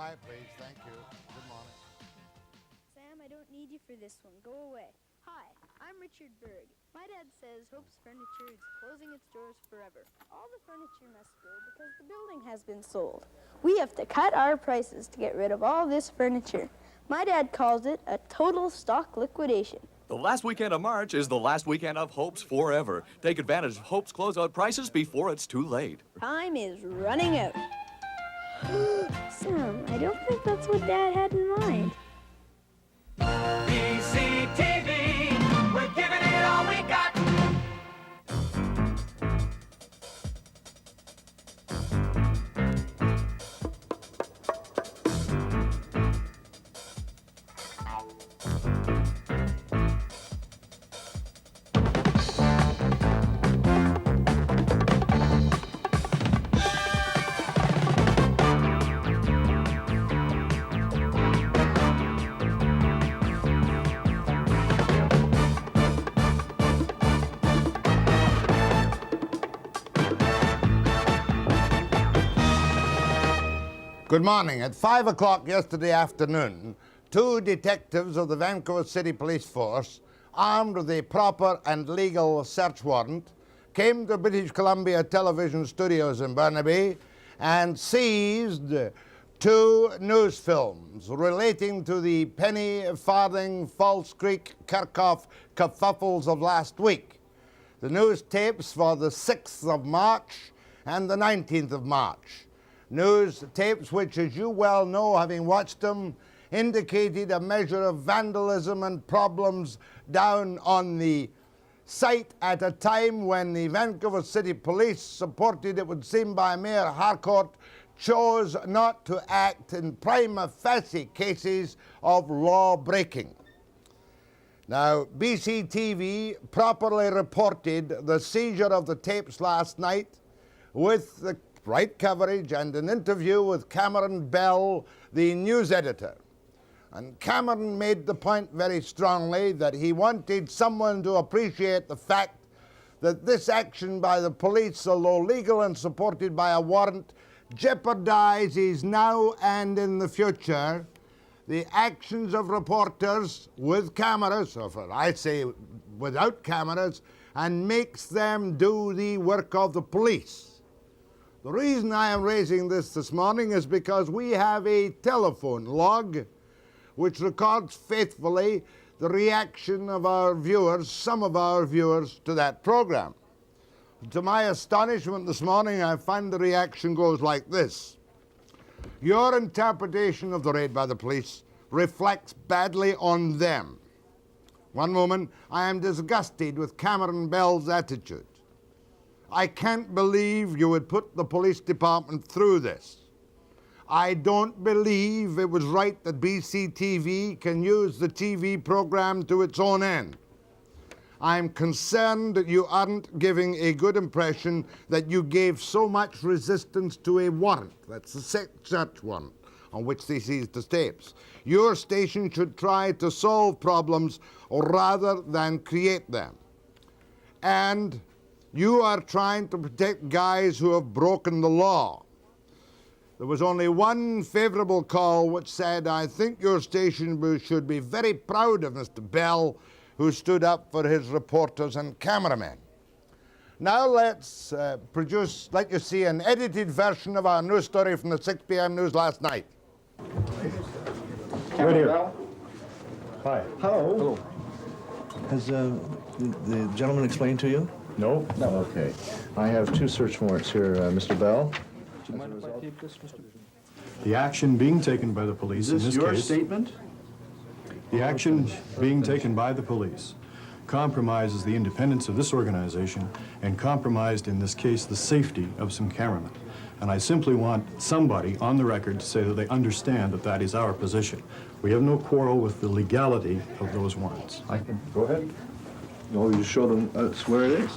quiet, please. Thank you. Good morning. Sam, I don't need you for this one. Go away. Hi, I'm Richard Berg. My dad says Hope's Furniture is closing its doors forever. All the furniture must go because the building has been sold. We have to cut our prices to get rid of all this furniture. My dad calls it a total stock liquidation. The last weekend of March is the last weekend of Hope's Forever. Take advantage of Hope's closeout prices before it's too late. Time is running out. Sam, I don't think that's what Dad had in mind. BCTV, we're giving it all we got. Good morning. At 5 o'clock yesterday afternoon, two detectives of the Vancouver City Police Force, armed with a proper and legal search warrant, came to British Columbia Television Studios in Burnaby and seized two news films relating to the penny farthing False Creek Kirchhoff kerfuffles of last week. The news tapes for the 6th of March and the 19th of March. News tapes which, as you well know, having watched them, indicated a measure of vandalism and problems down on the site at a time when the Vancouver City Police, supported, it would seem, by Mayor Harcourt, chose not to act in prima facie cases of law breaking. Now, BCTV properly reported the seizure of the tapes last night with the right coverage and an interview with Cameron Bell, the news editor. And Cameron made the point very strongly that he wanted someone to appreciate the fact that this action by the police, although legal and supported by a warrant, jeopardizes now and in the future the actions of reporters with cameras, or I say without cameras, and makes them do the work of the police. The reason I am raising this morning is because we have a telephone log which records faithfully the reaction of our viewers, some of our viewers, to that program. To my astonishment this morning, I find the reaction goes like this. Your interpretation of the raid by the police reflects badly on them. One moment, I am disgusted with Cameron Bell's attitude. I can't believe you would put the police department through this. I don't believe it was right that BCTV can use the TV program to its own end. I'm concerned that you aren't giving a good impression that you gave so much resistance to a warrant. That's the search warrant on which they seized the tapes. Your station should try to solve problems rather than create them. And you are trying to protect guys who have broken the law. There was only one favorable call which said, I think your station should be very proud of Mr. Bell, who stood up for his reporters and cameramen. Now let's let you see an edited version of our news story from the 6 p.m. news last night. Right here. Hi. Hello. Has the gentleman explained to you? No? No. Okay. I have two search warrants here, Mr. Bell. Do you mind if I take this, Mr. The action being taken by the police in this case... Is this your statement? The action being taken by the police compromises the independence of this organization and compromised, in this case, the safety of some cameramen. And I simply want somebody on the record to say that they understand that that is our position. We have no quarrel with the legality of those warrants. I can go ahead. No, you show them us where it is.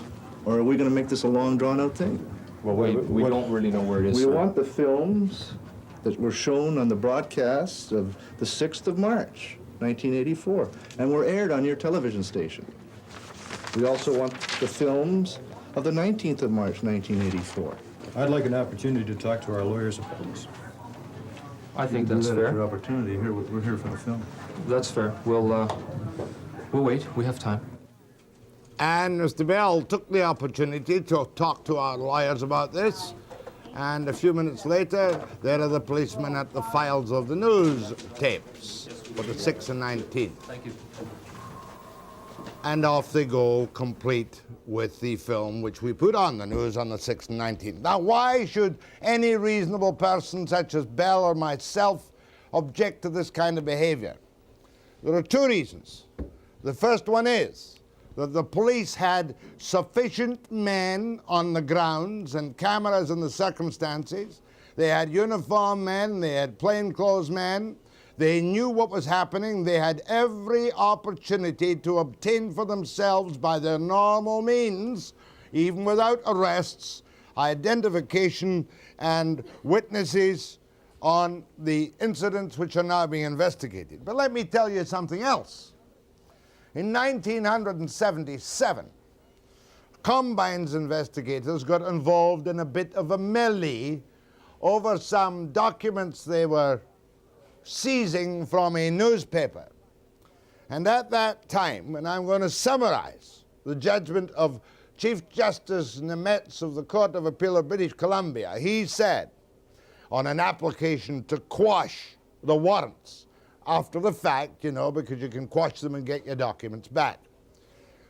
Or are we going to make this a long, drawn-out thing? Well, we don't really know where it is. We sir. want the films that were shown on the broadcast of the 6th of March, 1984, and were aired on your television station. We also want the films of the 19th of March, 1984. I'd like an opportunity to talk to our lawyers about this. I think You that's do that at fair. your opportunity. Here, we're here for the film. That's fair. We'll wait. We have time. And Mr. Bell took the opportunity to talk to our lawyers about this. And a few minutes later, there are the policemen at the files of the news tapes for the 6th and 19th. Thank you. And off they go, complete with the film, which we put on the news on the 6th and 19th. Now, why should any reasonable person, such as Bell or myself, object to this kind of behavior? There are two reasons. The first one is that the police had sufficient men on the grounds and cameras in the circumstances. They had uniformed men, they had plainclothes men. They knew what was happening. They had every opportunity to obtain for themselves, by their normal means, even without arrests, identification and witnesses on the incidents which are now being investigated. But let me tell you something else. In 1977, Combine's investigators got involved in a bit of a melee over some documents they were seizing from a newspaper. And at that time, and I'm going to summarize the judgment of Chief Justice Nemetz of the Court of Appeal of British Columbia, he said, on an application to quash the warrants after the fact, you know, because you can quash them and get your documents back.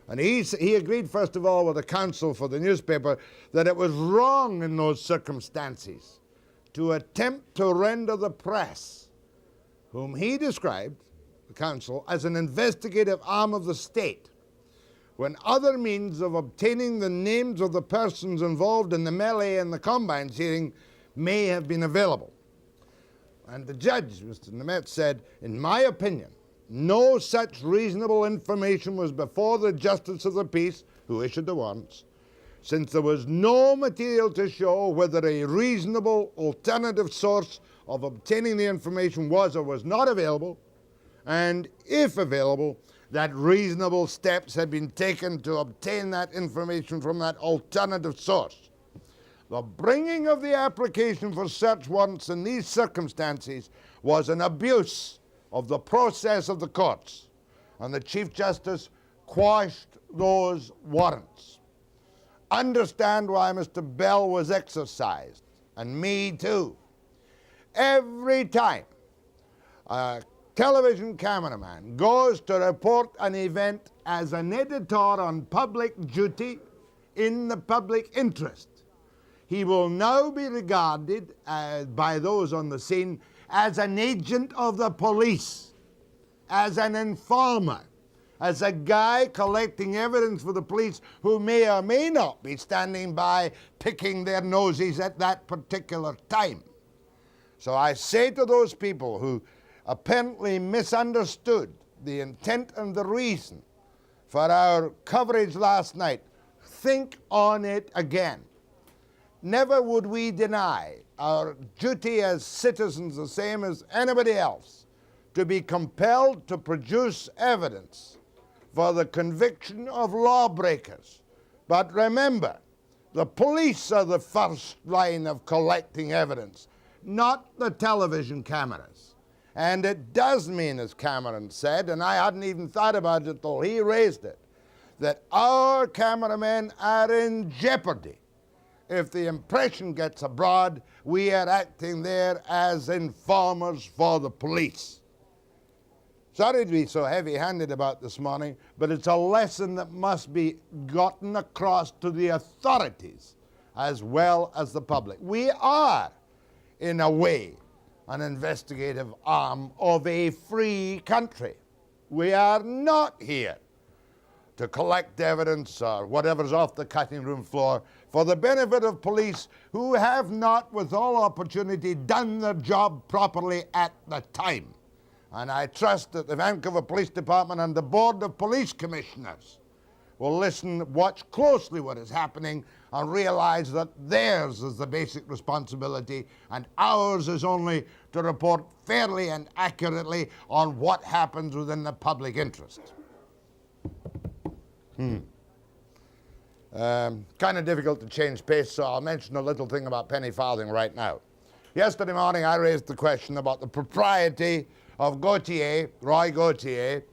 And he agreed, first of all, with the counsel for the newspaper that it was wrong in those circumstances to attempt to render the press, whom he described, the counsel, as an investigative arm of the state, when other means of obtaining the names of the persons involved in the melee and the Combine's hearing may have been available. And the judge, Mr. Nemetz, said, in my opinion, no such reasonable information was before the Justice of the Peace, who issued the warrants, since there was no material to show whether a reasonable alternative source of obtaining the information was or was not available, and if available, that reasonable steps had been taken to obtain that information from that alternative source. The bringing of the application for search warrants in these circumstances was an abuse of the process of the courts, and the Chief Justice quashed those warrants. Understand why Mr. Bell was exercised, and me too. Every time a television cameraman goes to report an event as an editor on public duty in the public interest, he will now be regarded by those on the scene as an agent of the police, as an informer, as a guy collecting evidence for the police who may or may not be standing by picking their noses at that particular time. So I say to those people who apparently misunderstood the intent and the reason for our coverage last night, think on it again. Never would we deny our duty as citizens, the same as anybody else, to be compelled to produce evidence for the conviction of lawbreakers. But remember, the police are the first line of collecting evidence, not the television cameras. And it does mean, as Cameron said, and I hadn't even thought about it till he raised it, that our cameramen are in jeopardy. If the impression gets abroad, we are acting there as informers for the police. Sorry to be so heavy-handed about this morning, but it's a lesson that must be gotten across to the authorities as well as the public. We are, in a way, an investigative arm of a free country. We are not here to collect evidence or whatever's off the cutting room floor for the benefit of police who have not, with all opportunity, done their job properly at the time. And I trust that the Vancouver Police Department and the Board of Police Commissioners will listen, watch closely what is happening, and realize that theirs is the basic responsibility and ours is only to report fairly and accurately on what happens within the public interest. Kind of difficult to change pace, so I'll mention a little thing about penny farthing right now. Yesterday morning, I raised the question about the propriety of Gautier, Roy Gautier,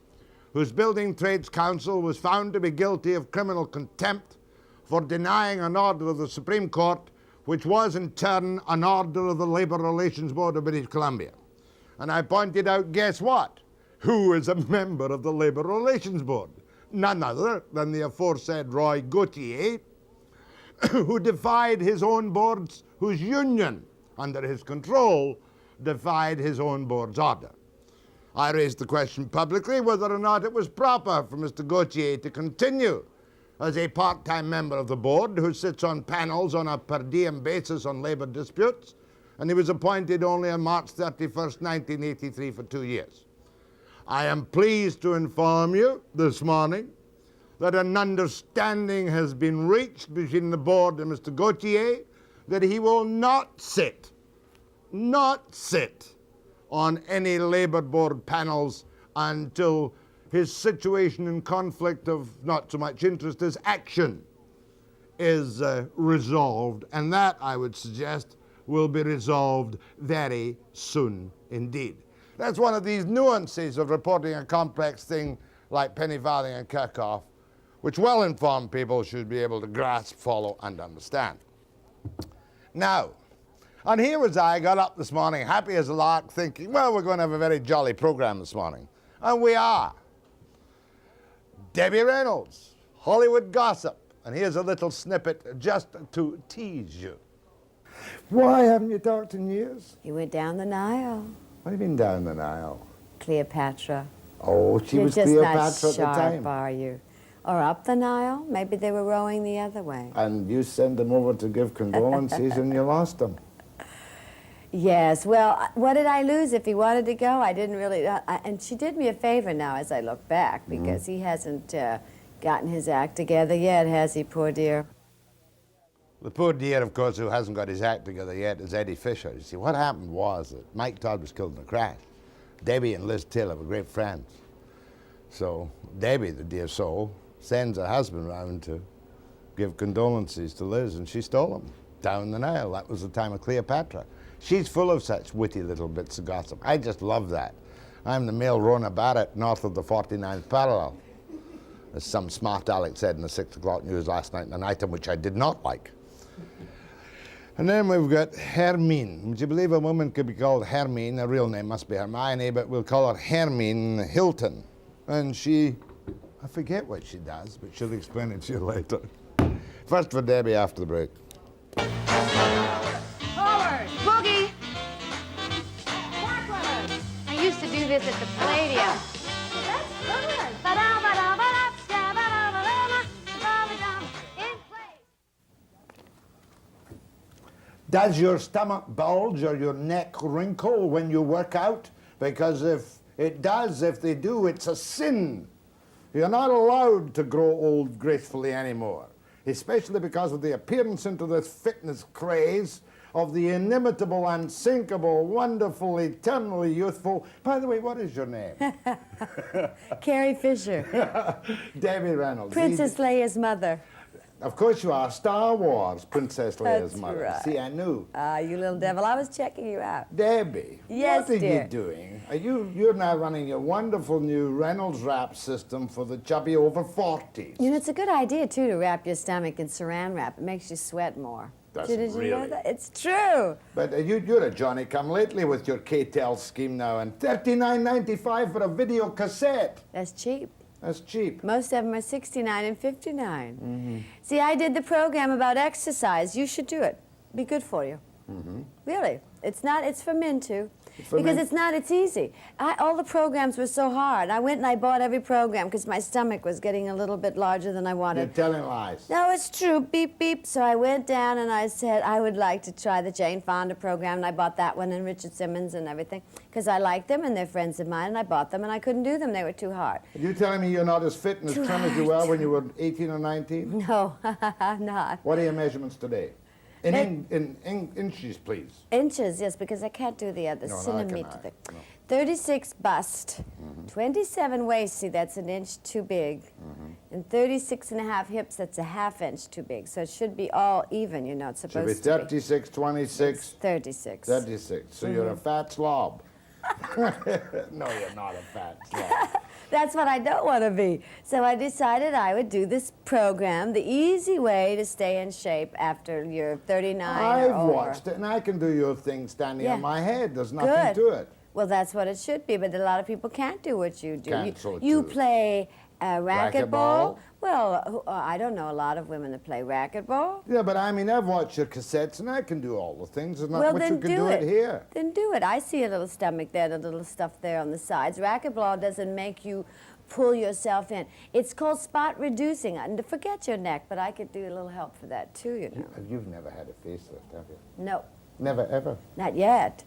whose Building Trades Council was found to be guilty of criminal contempt for denying an order of the Supreme Court, which was in turn an order of the Labour Relations Board of British Columbia. And I pointed out, guess what? Who is a member of the Labour Relations Board? None other than the aforesaid Roy Gautier, who defied his own boards, whose union, under his control, defied his own board's order. I raised the question publicly whether or not it was proper for Mr. Gautier to continue as a part-time member of the board who sits on panels on a per diem basis on labour disputes, and he was appointed only on March 31st, 1983 for 2 years. I am pleased to inform you this morning that an understanding has been reached between the board and Mr. Gautier that he will not sit on any Labour Board panels until his situation in conflict of not so much interest as action is resolved. And that, I would suggest, will be resolved very soon indeed. That's one of these nuances of reporting a complex thing like Penny Farthing and Kirchhoff, which well-informed people should be able to grasp, follow, and understand. Now, and here was I, got up this morning, happy as a lark, thinking, well, we're going to have a very jolly program this morning. And we are. Debbie Reynolds, Hollywood gossip. And here's a little snippet just to tease you. Why haven't you talked in years? You went down the Nile. What do you mean down the Nile? Cleopatra. Oh, she You're was just Cleopatra not at the sharp, time. are you? Or up the Nile? Maybe they were rowing the other way. And you sent them over to give condolences and you lost them. Yes, well, what did I lose if he wanted to go? I didn't really, and she did me a favor now as I look back, because he hasn't gotten his act together yet, has he, poor dear? The poor dear, of course, who hasn't got his act together yet is Eddie Fisher. You see, what happened was that Mike Todd was killed in a crash. Debbie and Liz Taylor were great friends. So Debbie, the dear soul, sends her husband round to give condolences to Liz, and she stole him down the Nile. That was the time of Cleopatra. She's full of such witty little bits of gossip. I just love that. I'm the male Rona Barrett north of the 49th parallel, as some smart aleck said in the 6 o'clock news last night, an item which I did not like. And then we've got Hermine. Would you believe a woman could be called Hermine? Her real name must be Hermione, but we'll call her Hermine Hilton. And she, I forget what she does, but she'll explain it to you later. First for Debbie after the break. Forward! Boogie! Backward! I used to do this at the Palladium. That's good! In place! Does your stomach bulge or your neck wrinkle when you work out? Because if it does, if they do, it's a sin. You're not allowed to grow old gracefully anymore, especially because of the appearance into this fitness craze of the inimitable, unsinkable, wonderful, eternally youthful. By the way, what is your name? Carrie Fisher, Debbie Reynolds. Princess Leia's mother. Of course you are. Star Wars, Princess Leia's That's mother. right. See, I knew. Ah, you little devil, I was checking you out. Debbie, Yes, what are dear. you doing? You're now running a wonderful new Reynolds wrap system for the chubby over 40s. You know, it's a good idea, too, to wrap your stomach in saran wrap. It makes you sweat more. Does Did it you know really? that? It's true. But you're a Johnny-come-lately with your K-Tel scheme now, and $39.95 for a video cassette. That's cheap. That's cheap. Most of them are $69 and $59. See, I did the program about exercise. You should do it. Be good for you. Really. It's for men, too. Because it's easy. All the programs were so hard. I went and I bought every program because my stomach was getting a little bit larger than I wanted. You're telling lies. No, it's true. Beep, beep. So I went down and I said, I would like to try the Jane Fonda program, and I bought that one and Richard Simmons and everything because I like them and they're friends of mine, and I bought them and I couldn't do them. They were too hard. Are you telling me you're not as fit and as Too trim as you were when you were 18 or 19? No, not. What are your measurements today? In inches, please. Inches, yes, because I can't do the other No, I centimeter cannot. thing. No. 36 bust, 27 waist, see, that's an inch too big, and 36.5 hips, that's a half inch too big. So it should be all even, you know, it's Should supposed be to be. 36, 26, It's 36. 36. So you're a fat slob. No, you're not a fat slob. That's what I don't want to be. So I decided I would do this program, the easy way to stay in shape after you're 39 or I've older. watched it, and I can do your thing standing Yeah. on my head. There's nothing Good. to it. Well, that's what it should be, but a lot of people can't do what you do. Can't, You, so you true. play racquetball. Racquetball? Well, I don't know a lot of women that play racquetball. Yeah, but I mean, I've watched your cassettes, and I can do all the things. There's not Well, much then you can do do it. here. Then do it. I see a little stomach there and a little stuff there on the sides. Racquetball doesn't make you pull yourself in. It's called spot reducing. And forget your neck, but I could do a little help for that too, you know. You've never had a facelift, have you? No, Never, ever. not yet.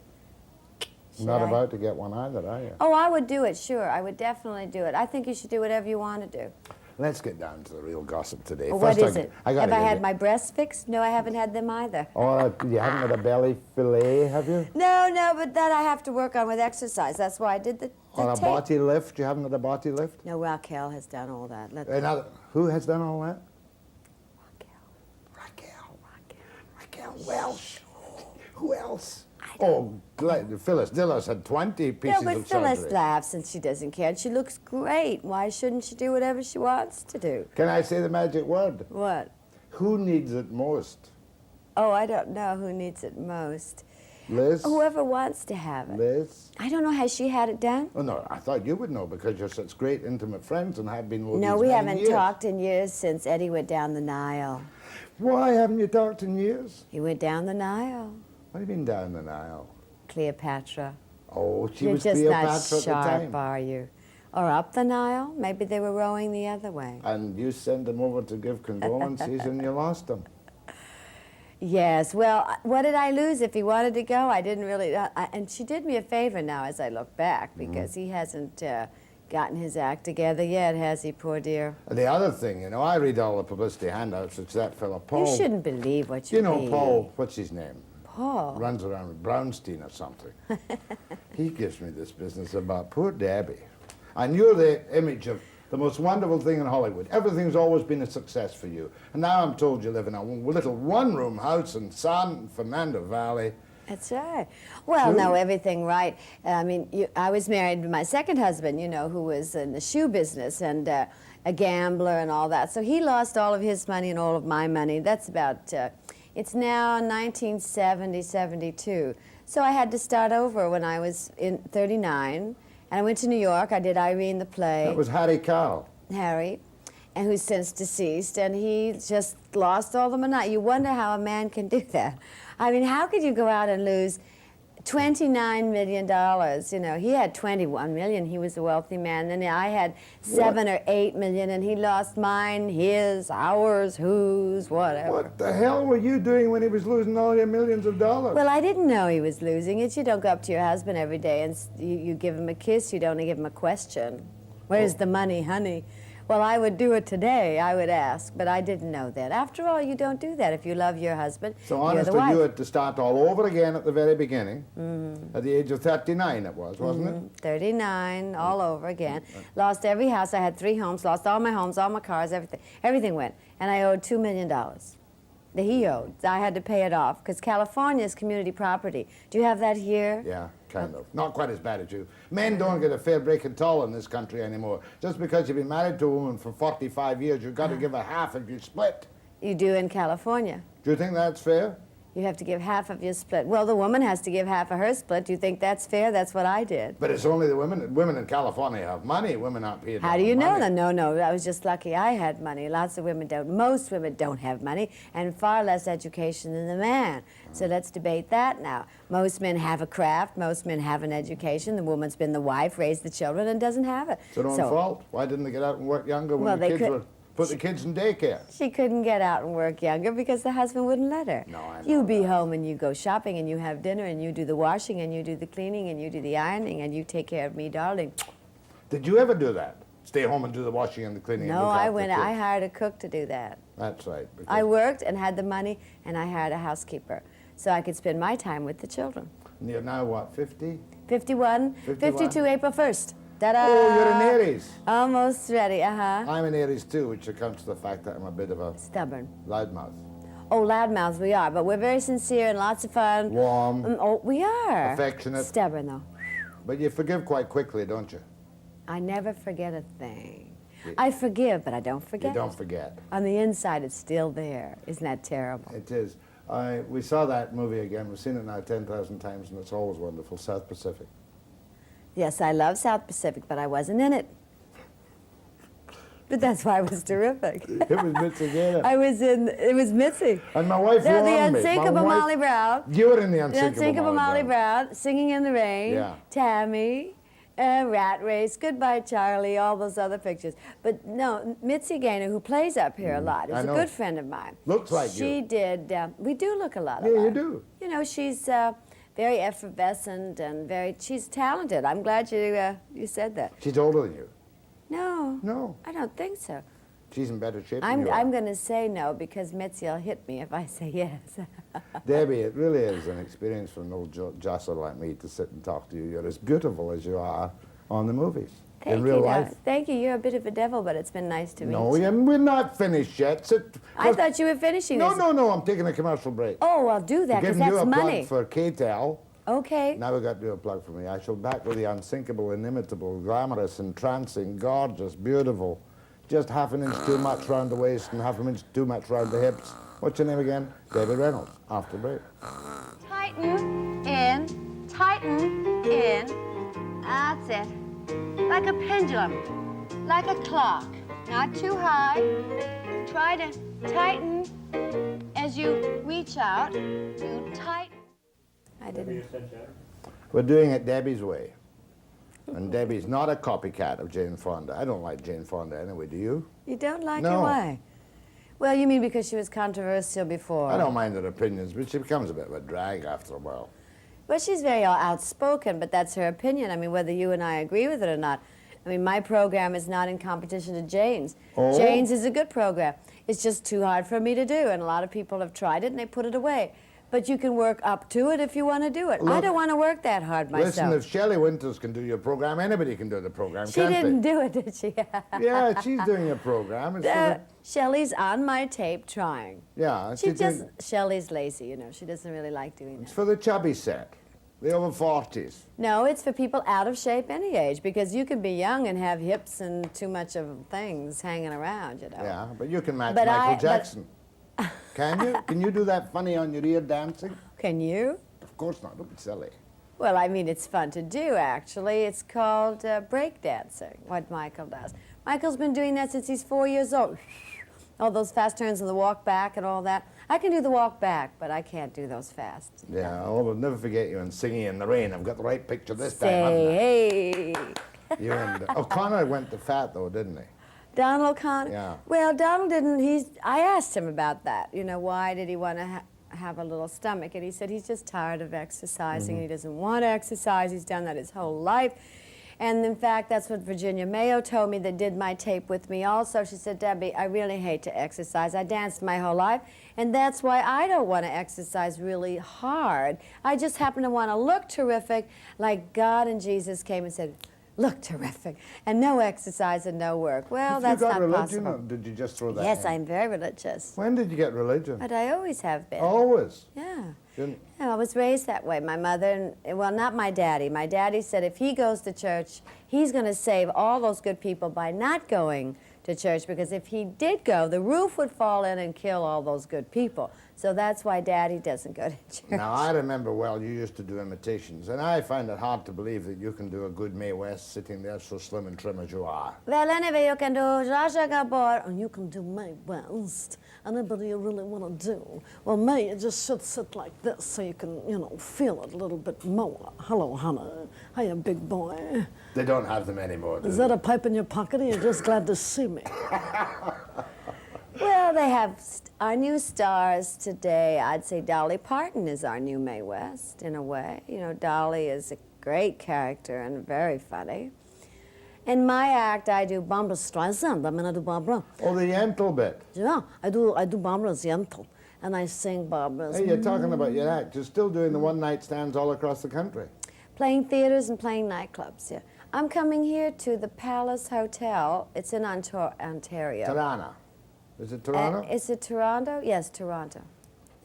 Not Should I? about to get one either, are you? Oh, I would do it, sure. I would definitely do it. I think you should do whatever you want to do. Let's get down to the real gossip today. Well, what First, is it? gotta Have I give had you- my breasts fixed? No, I haven't had them either. Oh, you haven't had a belly fillet, have you? No, but that I have to work on with exercise. That's why I did the On a tape. body lift? You haven't had a body lift? No, Raquel has done all that. Another, who has done all that? Raquel. Raquel Welsh. Who else? Oh, Phyllis Dillis had 20 pieces No, but of Phyllis surgery. laughs and she doesn't care. And she looks great. Why shouldn't she do whatever she wants to do? Can I say the magic word? What? Who needs it most? Oh, I don't know who needs it most. Liz? Whoever wants to have it. Liz? I don't know. Has she had it done? Oh, no, I thought you would know because you're such great intimate friends and have been with No, these we many haven't years. talked in years since Eddie went down the Nile. Why haven't you talked in years? He went down the Nile. What have you been down the Nile? Cleopatra. Oh, she You're was just Cleopatra not at the sharp, time. are you? Or up the Nile? Maybe they were rowing the other way. And you sent them over to give condolences and you lost them. Yes, well, what did I lose? If he wanted to go, I didn't really. And she did me a favor now as I look back, because he hasn't gotten his act together yet, has he, poor dear? And the other thing, you know, I read all the publicity handouts. It's that fella, Paul. You shouldn't believe what you You know, read. Paul, what's his name? Paul. Runs around with Brownstein or something. He gives me this business about poor Debbie. And you're the image of the most wonderful thing in Hollywood. Everything's always been a success for you. And now I'm told you live in a little one-room house in San Fernando Valley. That's right. Well, no, everything right. I mean, I was married to my second husband, you know, who was in the shoe business and a gambler and all that. So he lost all of his money and all of my money. That's about, it's now 1970, 72. So I had to start over when I was in 39. And I went to New York. I did Irene the play. That was Harry Carroll. Harry, and who's since deceased, and he just lost all the money. You wonder how a man can do that. I mean, how could you go out and lose $29 million? You know, he had 21 million. He was a wealthy man. Then I had 7 or 8 million, and he lost mine, his, ours, whose, whatever. What the hell were you doing when he was losing all your millions of dollars? Well, I didn't know he was losing it. You don't go up to your husband every day and you give him a kiss. You don't give him a question. Where's the money, honey? Well, I would do it today, I would ask, but I didn't know that. After all, you don't do that if you love your husband. So you're honestly, the wife. you had to start all over again at the very beginning. At the age of 39 it was, wasn't it? 39, all over again. Lost every house. I had 3 homes, lost all my homes, all my cars, everything. Everything went. And I owed $2 million. That he owed. I had to pay it off, because California is community property. Do you have that here? Yeah, kind of. Not quite as bad as you. Men don't get a fair break at all in this country anymore. Just because you've been married to a woman for 45 years, you've got to give her half if you split. You do in California. Do you think that's fair? You have to give half of your split. Well, the woman has to give half of her split. Do you think that's fair? That's what I did. But it's only the women. Women in California have money. Women aren't paid. How a do lot you of know money. that? No, I was just lucky I had money. Lots of women don't. Most women don't have money and far less education than the man. So let's debate that now. Most men have a craft. Most men have an education. The woman's been the wife, raised the children, and doesn't have it. It's their own fault. Why didn't they get out and work younger when Well, the they kids could- were... Put the kids in daycare. She couldn't get out and work younger because the husband wouldn't let her. No, I know You be that. home and you go shopping and you have dinner and you do the washing and you do the cleaning and you do the ironing and you take care of me, darling. Did you ever do that? Stay home and do the washing and the cleaning? and No, look I after went. the kids? I hired a cook to do that. That's right. I worked and had the money, and I hired a housekeeper so I could spend my time with the children. And you're now what, 50? 51, 52 April 1st. Ta-da! Oh, you're an Aries. Almost ready, I'm an Aries too, which accounts for the fact that I'm a bit of a Stubborn. loudmouth. Oh, loudmouths we are, but we're very sincere and lots of fun. Warm. Oh, we are. Affectionate. Stubborn, though. But you forgive quite quickly, don't you? I never forget a thing. I forgive, but I don't forget. You don't forget. On the inside, it's still there. Isn't that terrible? It is. We saw that movie again. We've seen it now 10,000 times, and it's always wonderful. South Pacific. Yes, I love South Pacific, but I wasn't in it. But that's why it was terrific. It was Mitzi Gaynor. It was Mitzi. And my wife The warned me. unsinkable Molly Brown. You were in the The unsinkable Molly Brown, Singing in the Rain, Yeah. Tammy, Rat Race, Goodbye Charlie, all those other pictures. But no, Mitzi Gaynor, who plays up here a lot, I is a know. good friend of mine. Looks like you. She did, we do look a lot Yeah, alike. you do. You know, she's very effervescent and she's talented. I'm glad you said that. She's older than you. No. No. I don't think so. She's in better shape than I'm you are. going to say no because Mitzi will hit me if I say yes. Debbie, it really is an experience for an old josser like me to sit and talk to you. You're as beautiful as you are on the movies. Thank in real you, life. Thank you. You're a bit of a devil, but it's been nice to meet No, you. we're not finished yet. I thought you were finishing No, this. no, I'm taking a commercial break. Oh, well, do that, because Giving you that's a money. plug for KTEL. Okay. Now we've got to do a plug for me. I shall back with the unsinkable, inimitable, glamorous, entrancing, gorgeous, beautiful, just half an inch too much round the waist and half an inch too much round the hips. What's your name again? Debbie Reynolds. After break. Tighten in, tighten in. That's it. Like a pendulum, like a clock. Not too high. Try to tighten as you reach out. You tighten. I didn't. We're doing it Debbie's way. And Debbie's not a copycat of Jane Fonda. I don't like Jane Fonda anyway, do you? You don't like No. her? Why? Well, you mean because she was controversial before? I don't mind her opinions, but she becomes a bit of a drag after a while. Well, she's very outspoken, but that's her opinion. I mean, whether you and I agree with it or not. I mean, my program is not in competition to Jane's. Oh. Jane's is a good program. It's just too hard for me to do, and a lot of people have tried it and they put it away. But you can work up to it if you want to do it. I Look, don't want to work that hard myself. Listen, if Shelley Winters can do your program, anybody can do the program, She can't didn't they? do it, did she? Yeah, she's doing your program. It's for Shelley's on my tape trying. yeah, She she's just, doing- Shelley's lazy, you know. She doesn't really like doing it's that. for the chubby set, the over 40s. No, it's for people out of shape any age, because you can be young and have hips and too much of things hanging around, you know. Yeah, but you can match But Michael Jackson. Can you? Can you do that funny on your ear dancing? Can you? Of course not. Don't be silly. Well, I mean, it's fun to do, actually. It's called break dancing, what Michael does. Michael's been doing that since he's 4 years old. All those fast turns and the walk back and all that. I can do the walk back, but I can't do those fast. Yeah, I'll never forget you in Singing in the Rain. I've got the right picture this time, haven't I? Say, hey. You and O'Connor went to fat, though, didn't he? Donald O'Connor? Yeah. Well, Donald didn't, I asked him about that. You know, why did he want to have a little stomach? And he said he's just tired of exercising. Mm-hmm. He doesn't want to exercise. He's done that his whole life. And in fact, that's what Virginia Mayo told me, that did my tape with me also. She said, Debbie, I really hate to exercise. I danced my whole life, and that's why I don't want to exercise really hard. I just happen to want to look terrific, like God and Jesus came and said, look terrific, and no exercise and no work. Well, that's you got not religion, possible. or did you just throw that Yes, in? I'm very religious. When did you get religion? But I always have been. Always. Yeah. Didn't- Yeah, I was raised that way. My mother, well, not my daddy. My daddy said if he goes to church, he's going to save all those good people by not going to church, because if he did go, the roof would fall in and kill all those good people. So that's why Daddy doesn't go to church. Now, I remember well you used to do imitations, and I find it hard to believe that you can do a good Mae West sitting there so slim and trim as you are. Well, anyway, you can do Jaja Gabor, and you can do Mae West. Anybody you really want to do? Well, Mae, you just should sit like this so you can, you know, feel it a little bit more. Hello, honey. Hiya, big boy. They don't have them anymore, do Is they? that a pipe in your pocket, or you're just glad to see me? Well, they have our new stars today. I'd say Dolly Parton is our new Mae West, in a way. You know, Dolly is a great character and very funny. In my act, I do Barbara Streisand. I mean, I do Barbara. Oh, the Yentl bit. Yeah, I do Barbara's Yentl. and I sing Barbara's. Hey, you're talking about your act. You're still doing the one-night stands all across the country. Playing theaters and playing nightclubs, yeah. I'm coming here to the Palace Hotel. It's in Ontario. Toronto. Is it Toronto? Is it Toronto? Yes, Toronto.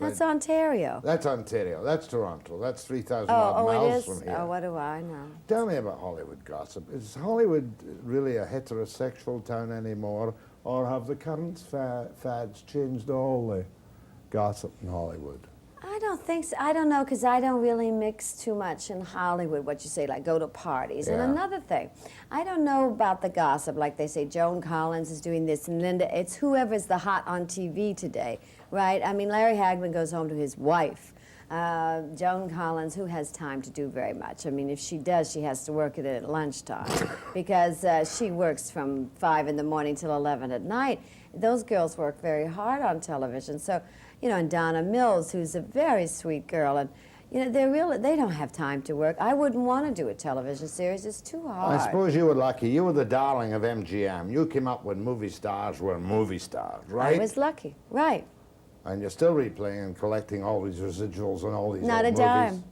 That's Right. Ontario. That's Ontario. That's Toronto. That's 3,000 Oh, odd it miles is? from here. Oh, what do I know? Tell me about Hollywood gossip. Is Hollywood really a heterosexual town anymore, or have the current fads changed all the gossip in Hollywood? I don't think so. I don't know, because I don't really mix too much in Hollywood, what you say, like go to parties. Yeah. And another thing, I don't know about the gossip, like they say Joan Collins is doing this and Linda, it's whoever's the hot on TV today, right? I mean, Larry Hagman goes home to his wife. Joan Collins, who has time to do very much? I mean, if she does, she has to work it at lunchtime because she works from 5 in the morning till 11 at night. Those girls work very hard on television. So, you know, and Donna Mills, who's a very sweet girl, and you know, they don't have time to work. I wouldn't want to do a television series. It's too hard. I suppose you were lucky. You were the darling of MGM. You came up when movie stars were movie stars, right? I was lucky, right. And you're still replaying and collecting all these residuals and all these Not a old dime. movies.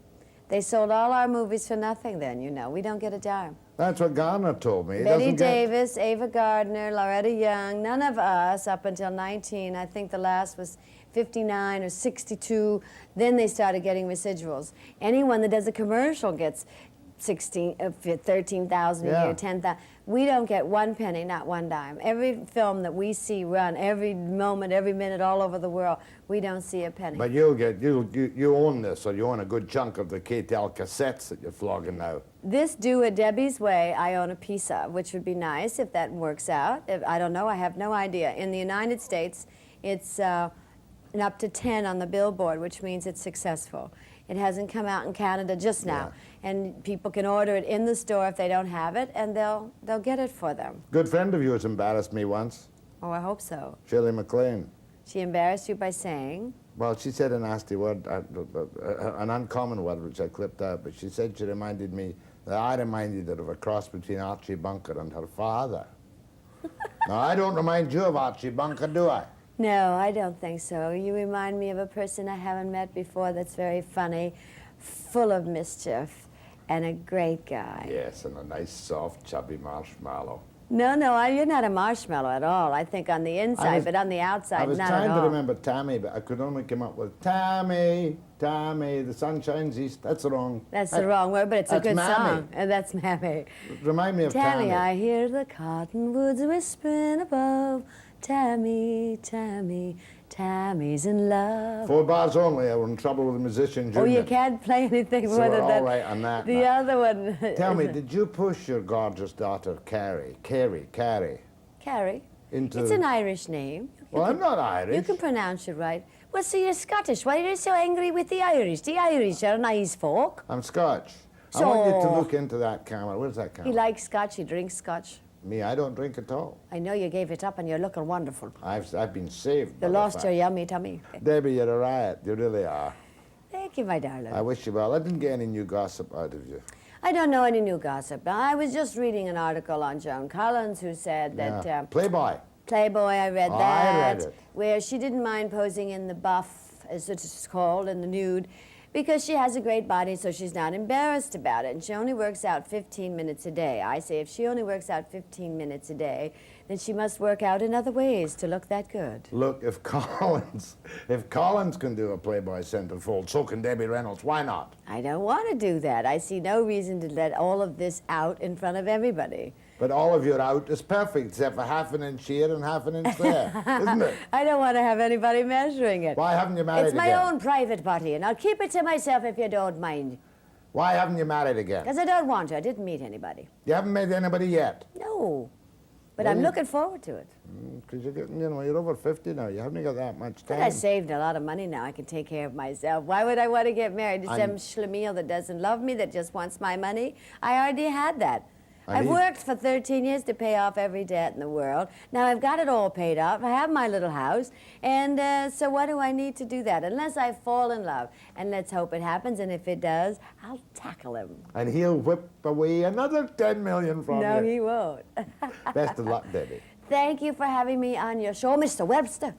They sold all our movies for nothing then, you know. We don't get a dime. That's what Garner told me. He Betty doesn't get- Davis, Ava Gardner, Loretta Young, none of us up until 19. I think the last was 59 or 62. Then they started getting residuals. Anyone that does a commercial gets 13,000 a Yeah. year, 10,000. We don't get one penny, not one dime. Every film that we see run, every moment, every minute, all over the world, we don't see a penny. But you own this, or you own a good chunk of the KTL cassettes that you're flogging now. This Do It Debbie's Way, I own a piece of, which would be nice if that works out. I don't know, I have no idea. In the United States, it's up to 10 on the Billboard, which means it's successful. It hasn't come out in Canada just now. And people can order it in the store if they don't have it, and they'll get it for them. Good friend of yours embarrassed me once, Oh, I hope so. Shirley MacLaine. She embarrassed you by saying? Well, she said a nasty word, an uncommon word, which I clipped out, but she said she reminded me that I reminded her of a cross between Archie Bunker and her father. Now, I don't remind you of Archie Bunker, do I? No, I don't think so. You remind me of a person I haven't met before that's very funny, full of mischief, and a great guy. Yes, and a nice, soft, chubby marshmallow. No, you're not a marshmallow at all. I think on the inside, but on the outside, I was not trying at to all. remember Tammy, but I could only come up with Tammy, the sun shines east. That's wrong. That's the wrong word, but it's a that's good Mammy. song. And that's Mammy. Remind me of Tammy, Tammy. I hear the cottonwoods whispering above. Tammy, Tammy's in love. 4 bars only. I was in trouble with the musician Oh, Junior. you can't play anything So more we're than all that. right on that The now. other one. Tell me, did you push your gorgeous daughter, Carrie, Carrie. into... It's an Irish name. Well, I'm not Irish. You can pronounce it right. Well, so you're Scottish. Why are you so angry with the Irish? The Irish are nice folk. I'm Scotch. I want you to So- look into that camera. Where's that camera? He likes Scotch. He drinks Scotch. Me, I don't drink at all. I know you gave it up and you're looking wonderful. I've been saved. You by the lost fact. your yummy tummy. Debbie, you're a riot. You really are. Thank you, my darling. I wish you well. I didn't get any new gossip out of you. I don't know any new gossip. I was just reading an article on Joan Collins who said that Yeah. Playboy. Playboy, I read I that, read it. where she didn't mind posing in the buff, as it's called, in the nude, because she has a great body, so she's not embarrassed about it. And she only works out 15 minutes a day. I say if she only works out 15 minutes a day, then she must work out in other ways to look that good. Look, if Collins can do a Playboy centerfold, so can Debbie Reynolds. Why not? I don't want to do that. I see no reason to let all of this out in front of everybody. But all of your out is perfect, except for half an inch here and half an inch there, isn't it? I don't want to have anybody measuring it. Why haven't you married It's my again? own private body, and I'll keep it to myself if you don't mind. Why haven't you married again? Because I don't want to. I didn't meet anybody. You haven't met anybody yet. No. But Well, I'm you- looking forward to it. Because you're getting, you're over 50 now. You haven't got that much But time. I saved a lot of money now. I can take care of myself. Why would I want to get married to some schlemiel that doesn't love me, that just wants my money? I already had that. I've worked for 13 years to pay off every debt in the world. Now I've got it all paid off. I have my little house. And so what do I need to do that? Unless I fall in love. And let's hope it happens. And if it does, I'll tackle him. And he'll whip away another 10 million from No, you. he won't. Best of luck, Debbie. Thank you for having me on your show, Mr. Webster.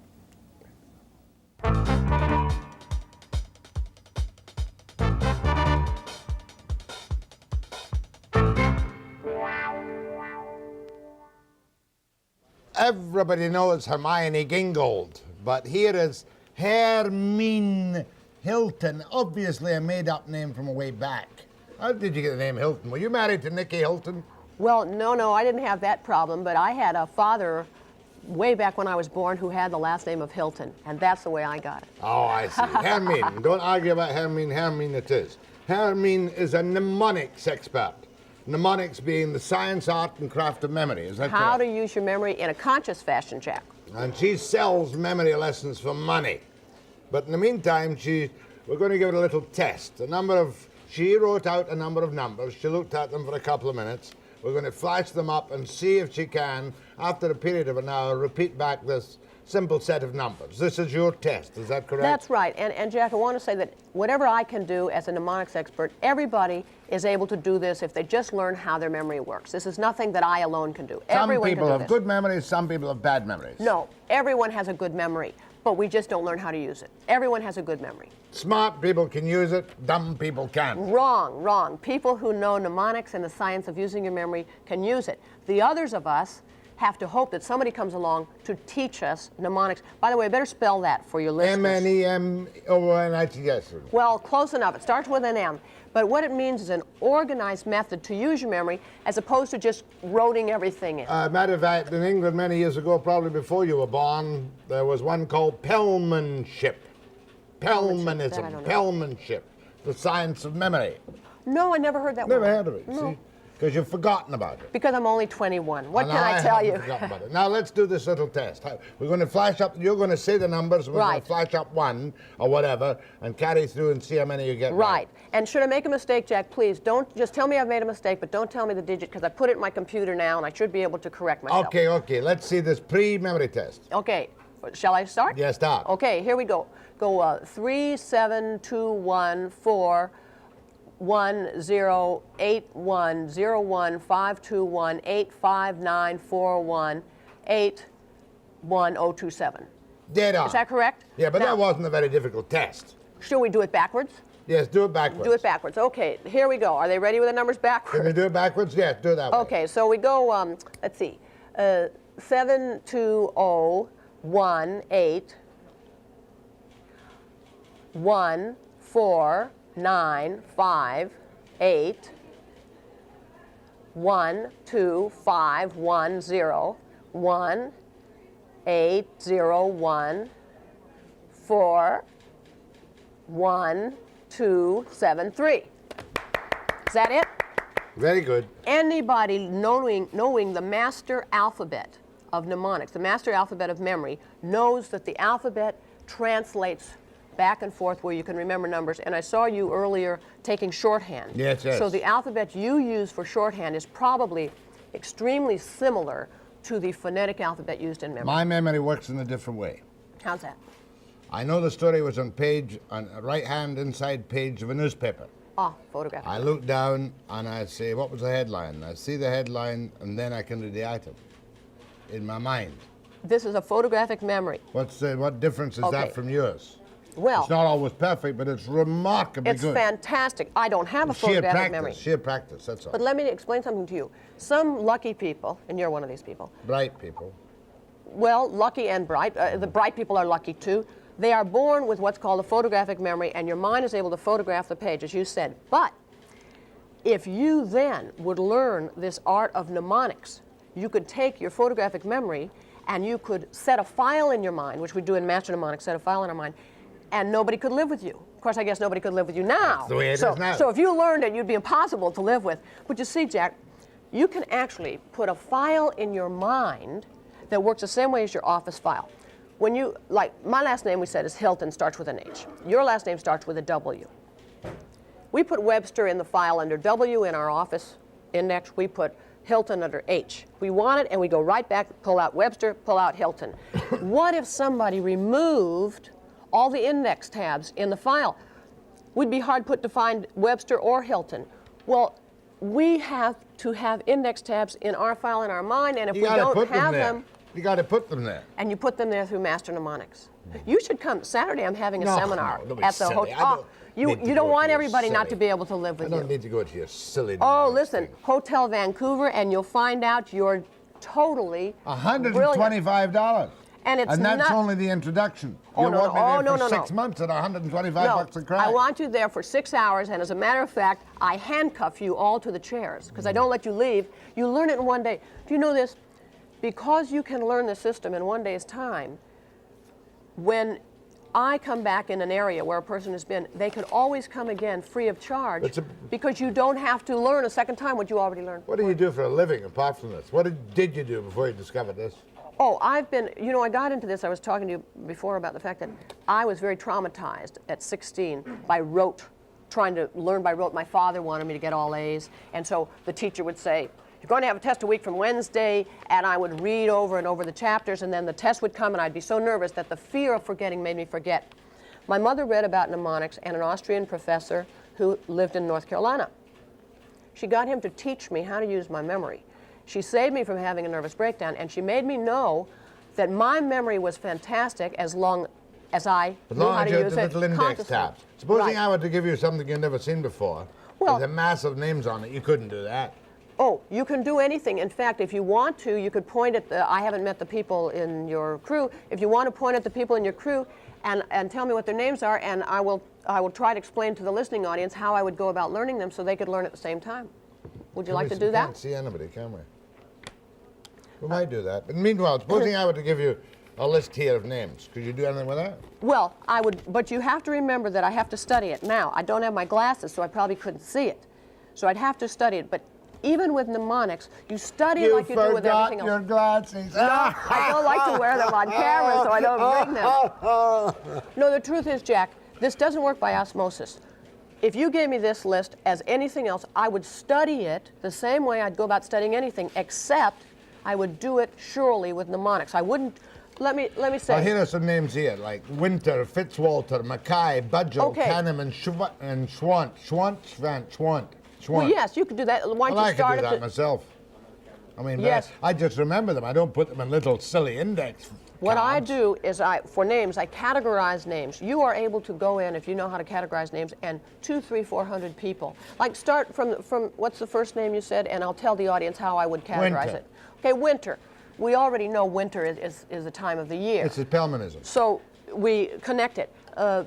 everybody knows Hermione Gingold, but here is Hermine Hilton, obviously a made-up name from way back. How did you get the name Hilton? Were you married to Nicky Hilton? Well, no, I didn't have that problem, but I had a father way back when I was born who had the last name of Hilton, and that's the way I got it. Oh, I see. Hermine. Don't argue about Hermine. Hermine it is. Hermine is a mnemonics expert. Mnemonics being the science, art, and craft of memory. Is that How correct? to use your memory in a conscious fashion, Jack. And she sells memory lessons for money. But in the meantime, we're going to give it a little test. She wrote out a number of numbers. She looked at them for a couple of minutes. We're going to flash them up and see if she can, after a period of an hour, repeat back this simple set of numbers. This is your test, is that correct? That's right. And Jack, I want to say that whatever I can do as a mnemonics expert, everybody is able to do this if they just learn how their memory works. This is nothing that I alone can do. Some Everyone people can do have this. good memories, some people have bad memories. No, everyone has a good memory, but we just don't learn how to use it. Everyone has a good memory. Smart people can use it, dumb people can't. Wrong. People who know mnemonics and the science of using your memory can use it. The others of us have to hope that somebody comes along to teach us mnemonics. By the way, I better spell that for your listeners. M-N-E-M-O-N-I-T-S. Well, close enough. It starts with an M. But what it means is an organized method to use your memory as opposed to just roting everything in. Matter of fact, in England many years ago, probably before you were born, there was one called penmanship. Penmanship, the science of memory. No, I never heard that Never word. heard of it, see? Because you've forgotten about it. Because I'm only 21. What And can I tell you? haven't forgotten about it. Now let's do this little test. We're going to flash up, you're going to say the numbers, we're going Right. to flash up one or whatever and carry through and see how many you get Right. And should I make a mistake, Jack, please don't just tell me I've made a mistake, but don't tell me the digit because I put it in my computer now and I should be able to correct myself. Okay. Let's see this pre-memory test. Okay. Shall I start? Yeah, start. Okay, here we go. Go 3, 7, 2, 1, 4, 1, 0, 8, 1, 0, 1, 5, 2, 1, 8, 5, 9, 4, 1, 8, 1, 0, 2, 7. Dead on. Is that correct? Yeah, but Now, that wasn't a very difficult test. Should we do it backwards? Yes, do it backwards. Do it backwards. Okay, here we go. Are they ready with the numbers backwards? Can we do it backwards? Yes, do it that way. Okay, so we go, let's see, 7, 2, 0, 1, 8, 1, 4, 9, 5, 8, 1, 2, 5, 1, 0, 1, 8, 0, 1, 4, 1, 2, 7, 3. Is that it? Very good. Anybody knowing the master alphabet of mnemonics, the master alphabet of memory, knows that the alphabet translates back and forth where you can remember numbers. And I saw you earlier taking shorthand. Yes. So the alphabet you use for shorthand is probably extremely similar to the phonetic alphabet used in memory. My memory works in a different way. How's that? I know the story was on a right-hand inside page of a newspaper. Ah, photograph. I look down and I say, what was the headline? I see the headline and then I can read the item in my mind. This is a photographic memory. What difference is Okay. that from yours? Well, It's not always perfect, but it's remarkably it's good. fantastic. I don't have a Sheer photographic practice, memory. sheer practice, that's all. But let me explain something to you. Some lucky people, and you're one of these people, Bright people. well, lucky and bright, the bright people are lucky too. They are born with what's called a photographic memory, and your mind is able to photograph the page, as you said. But if you then would learn this art of mnemonics, you could take your photographic memory and you could set a file in your mind, which we do in Master Mnemonics, set a file in our mind, and nobody could live with you. Of course, I guess nobody could live with you now. That's the way it so, is now. So if you learned it, you'd be impossible to live with. But you see, Jack, you can actually put a file in your mind that works the same way as your office file. When you, like, my last name we said is Hilton, starts with an H. Your last name starts with a W. We put Webster in the file under W in our office index. We put Hilton under H. We want it, and we go right back, pull out Webster, pull out Hilton. What if somebody removed all the index tabs in the file? We'd be hard put to find Webster or Hilton. Well, we have to have index tabs in our file in our mind, and if You we gotta don't put them have there. them, You got to put them there. and you put them there through Master Mnemonics. You should come Saturday. I'm having a No, seminar no, don't be at the silly. hotel. I don't You need to don't go want to your everybody not to silly- be able to live I with don't you. need to go to your silly. Oh, mnemonics listen, thing. Hotel Vancouver, and you'll find out your totally brilliant. $125. And it's that's not, only the introduction. Oh, You no, want no. me there Oh, for no, 6 months at 125 no, bucks a crack. I want you there for 6 hours, and as a matter of fact, I handcuff you all to the chairs because I don't let you leave. You learn it in one day. Do you know this? Because you can learn the system in one day's time, when I come back in an area where a person has been, they can always come again free of charge because you don't have to learn a second time what you already learned. What do you do for a living apart from this? What did you do before you discovered this? Oh, I've been, you know, I got into this, I was talking to you before about the fact that I was very traumatized at 16 by rote, trying to learn by rote. My father wanted me to get all A's, and so the teacher would say, you're going to have a test a week from Wednesday, and I would read over and over the chapters, and then the test would come, and I'd be so nervous that the fear of forgetting made me forget. My mother read about mnemonics and an Austrian professor who lived in North Carolina. She got him to teach me how to use my memory. She saved me from having a nervous breakdown, and she made me know that my memory was fantastic as long as I knew how to use it little index consciously. tabs. Supposing Right. I were to give you something you've never seen before, Well- with a massive names on it, you couldn't do that. Oh, you can do anything. In fact, if you want to, you could point at the, I haven't met the people in your crew. If you want to point at the people in your crew and tell me what their names are, and I will try to explain to the listening audience how I would go about learning them so they could learn at the same time. Would you like to do We that? can't see anybody, can we? We might do that. But meanwhile, supposing I were to give you a list here of names, could you do anything with that? Well, I would, but you have to remember that I have to study it. Now, I don't have my glasses, so I probably couldn't see it. So I'd have to study it. But even with mnemonics, you study like you do with everything else. You forgot your glasses. No, I don't like to wear them on camera, so I don't bring them. No, the truth is, Jack, this doesn't work by osmosis. If you gave me this list as anything else, I would study it the same way I'd go about studying anything, except I would do it surely with mnemonics. I wouldn't. Let me say. Well, here are some names here, like Winter, Fitzwalter, Mackay, Budgell, Okay. Kahneman, and Schwant. Well, yes, you could do that. Why don't Well, you I could start do at that the, myself. I mean, Yes. I just remember them. I don't put them in little silly index What I cards. do is for names, I categorize names. You are able to go in, if you know how to categorize names, and 200, 300, 400 people. Like start from what's the first name you said, and I'll tell the audience how I would categorize Winter. it. Okay, winter. We already know winter is the time of the year. It's a Pelmanism. So we connect it.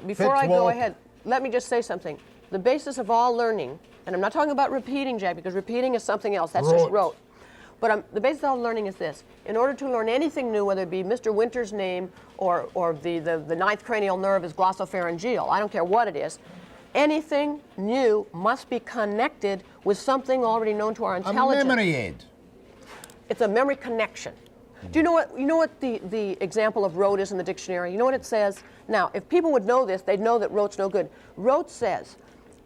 Before I go Fitzwalter. ahead, let me just say something. The basis of all learning, and I'm not talking about repeating, Jack, because repeating is something else. That's just Rote. rote. But the basis of all learning is this. In order to learn anything new, whether it be Mr. Winter's name or the ninth cranial nerve is glossopharyngeal, I don't care what it is, anything new must be connected with something already known to our A intelligence. memory aid. It's a memory connection. Do you know what the example of rote is in the dictionary? You know what it says? Now, if people would know this, they'd know that rote's no good. Rote says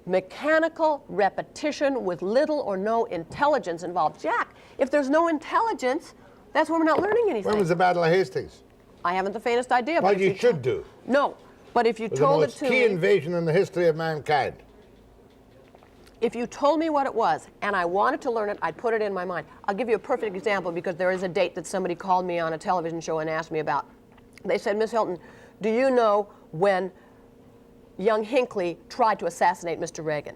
mechanical repetition with little or no intelligence involved. Jack, if there's no intelligence, that's when we're not learning anything. When was the Battle of Hastings? I haven't the faintest idea. Well, but if you should do. No, but if you It was the told it most to key me, invasion in the history of mankind. if you told me what it was and I wanted to learn it, I'd put it in my mind. I'll give you a perfect example because there is a date that somebody called me on a television show and asked me about. They said, Miss Hilton, do you know when young Hinckley tried to assassinate Mr. Reagan?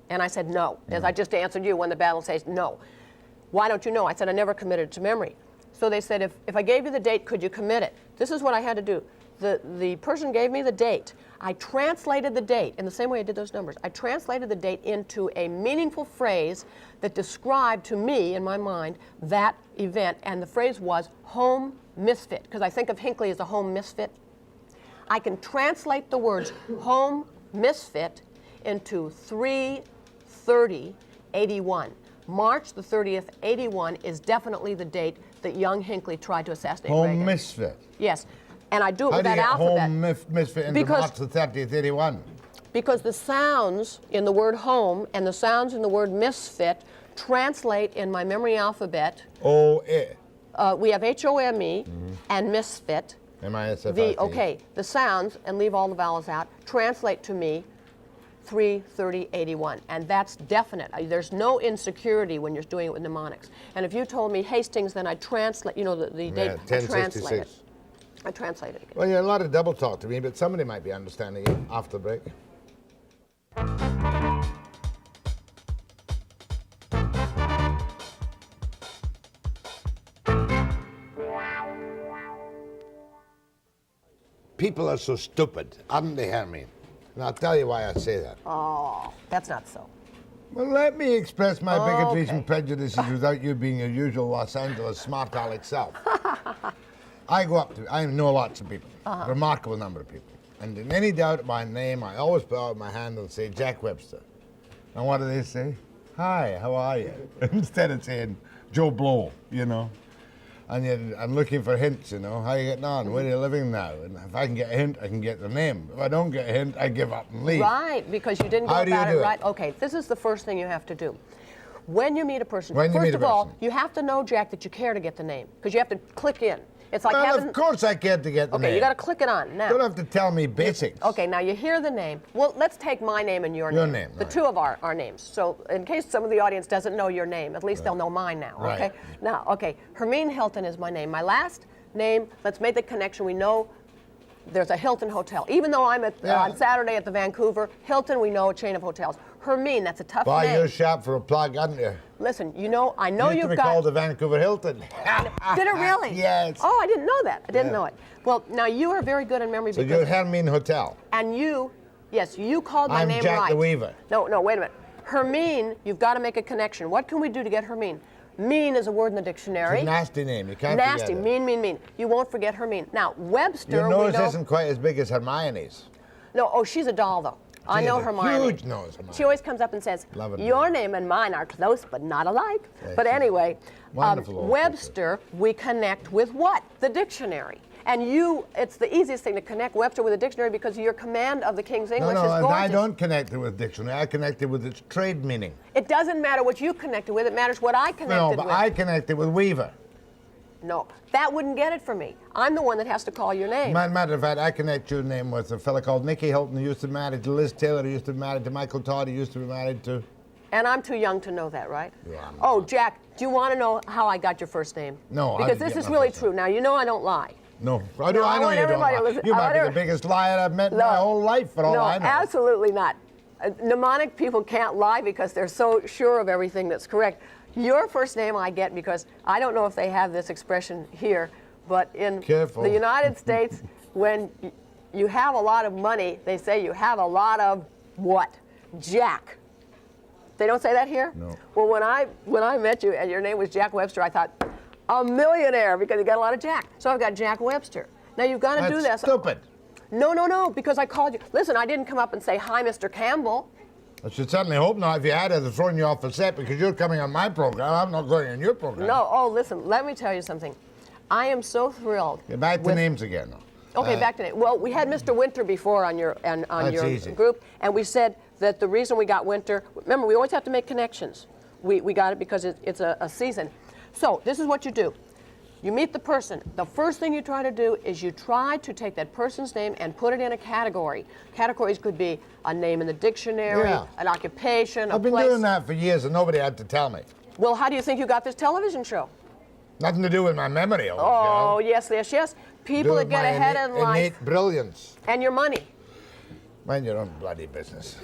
And I said, no. As I just answered you when the battle says no. Why don't you know? I said, I never committed it to memory. So they said, if I gave you the date, could you commit it? This is what I had to do. The person gave me the date. I translated the date in the same way I did those numbers. I translated the date into a meaningful phrase that described to me, in my mind, that event. And the phrase was home misfit, because I think of Hinckley as a home misfit. I can translate the words home misfit into 3/30/81. March the 30th, 81 is definitely the date that young Hinckley tried to assassinate Reagan. Home misfit. Yes, and I do it How with do you that get alphabet. home misfit into Because- March the 30th, 81? Because the sounds in the word home and the sounds in the word misfit translate in my memory alphabet. O-A. We have H-O-M-E and misfit. M-I-S-F-I-T. Okay, the sounds, and leave all the vowels out, translate to me 3/30/81, and that's definite. There's no insecurity when you're doing it with mnemonics. And if you told me Hastings, then I'd translate, you know, the date, Yeah, I translate it. 1066. I translate it again. Well, yeah, a lot of double talk to me, but somebody might be understanding you after the break. people are so stupid, aren't they, Hermine? And I'll tell you why I say that. Oh, that's not so. Well, let me express my bigotries Okay. and prejudices without you being your usual Los Angeles smart aleck self. I know lots of people, remarkable number of people. And in any doubt of my name, I always put out my hand and say, Jack Webster. And what do they say? Hi, how are you? Instead of saying, Joe Blow, you know. And I'm looking for hints, you know. How are you getting on? Where are you living now? And if I can get a hint, I can get the name. If I don't get a hint, I give up and leave. Right, because you didn't go How do you about do it it? right. Okay, this is the first thing you have to do. When you meet a person, When you first meet a of all, person. you have to know, Jack, that you care to get the name, because you have to click in. It's like Well, having. of course I care to get the name. Okay, you got to click it on now. You don't have to tell me basics. Okay, now you hear the name. Well, let's take my name and your name. Your name, The right. two of our names. So in case some of the audience doesn't know your name, at least they'll know mine now, Right. okay? Now, okay, Hermine Hilton is my name. My last name, let's make the connection. We know there's a Hilton Hotel. Even though I'm on Saturday at the Vancouver, Hilton, we know a chain of hotels. Hermine, that's a tough Boy, name. you're sharp for a plug, aren't you? Listen, you know, I know You used to you've be got... called the Vancouver Hilton. Did it really? Yes. Oh, I didn't know that. I didn't Yeah. know it. Well, now you are very good in memory So because... you're Hermine Hotel. And you, yes, you called my I'm name Jack right. the Weaver. No, wait a minute. Hermine, you've got to make a connection. What can we do to get Hermine? Mean is a word in the dictionary. It's a nasty name. You can't Nasty, forget it. mean. You won't forget Hermine. Now, Webster, Your we nose know... isn't quite as big as Hermione's. No, oh, she's a doll, though. I She know has a Hermione. huge nose, Hermione. She always comes up and says, Love it. your name and mine are close but not alike. Yeah, But she's anyway, wonderful old Webster, we connect with what? The dictionary. And it's the easiest thing to connect Webster with a dictionary because your command of the King's English No, is and gorgeous. I don't connect it with dictionary. I connect it with its trade meaning. It doesn't matter what you connected with, it matters what I connected No, with. but I connect it with Weaver. No, that wouldn't get it for me. I'm the one that has to call your name. Matter of fact, I connect your name with a fella called Nicky Hilton, who used to be married to Liz Taylor, who used to be married to Michael Todd, who used to be married to... And I'm too young to know that, right? Yeah, I'm Oh, Jack, do you want to know how I got your first name? No, I Because didn't this get is my really first true. Now, you know I don't lie. No, I No, I know want you don't everybody lie. to listen. You I might want be the every- biggest liar I've met in my whole life, for all No, I know. absolutely not. Mnemonic people can't lie because they're so sure of everything that's correct. Your first name I get because I don't know if they have this expression here, but in Careful. the United States, when you have a lot of money, they say you have a lot of what? Jack. They don't say that here? No. Well, when I met you and your name was Jack Webster, I thought, a millionaire because you got a lot of Jack. So I've got Jack Webster. Now you've got to do That's this. stupid. No, because I called you. Listen, I didn't come up and say, hi, Mr. Campbell. I should certainly hope not. If you had, I'd have thrown you off the set because you're coming on my program. I'm not going on your program. No, oh, listen, let me tell you something. I am so thrilled. Get back to with- names again. Okay, back to name. Well, we had Mr. Winter before on your your easy. group, and we said that the reason we got Winter, remember, we always have to make connections. We got it because it's a season. So this is what you do. You meet the person. The first thing you try to do is you try to take that person's name and put it in a category. Categories could be a name in the dictionary, Yeah. an occupation, a I've been place. doing that for years and nobody had to tell me. Well, how do you think you got this television show? Nothing to do with my memory. Oh, yes. People that get ahead in life. Innate brilliance. And your money. Mind your own bloody business.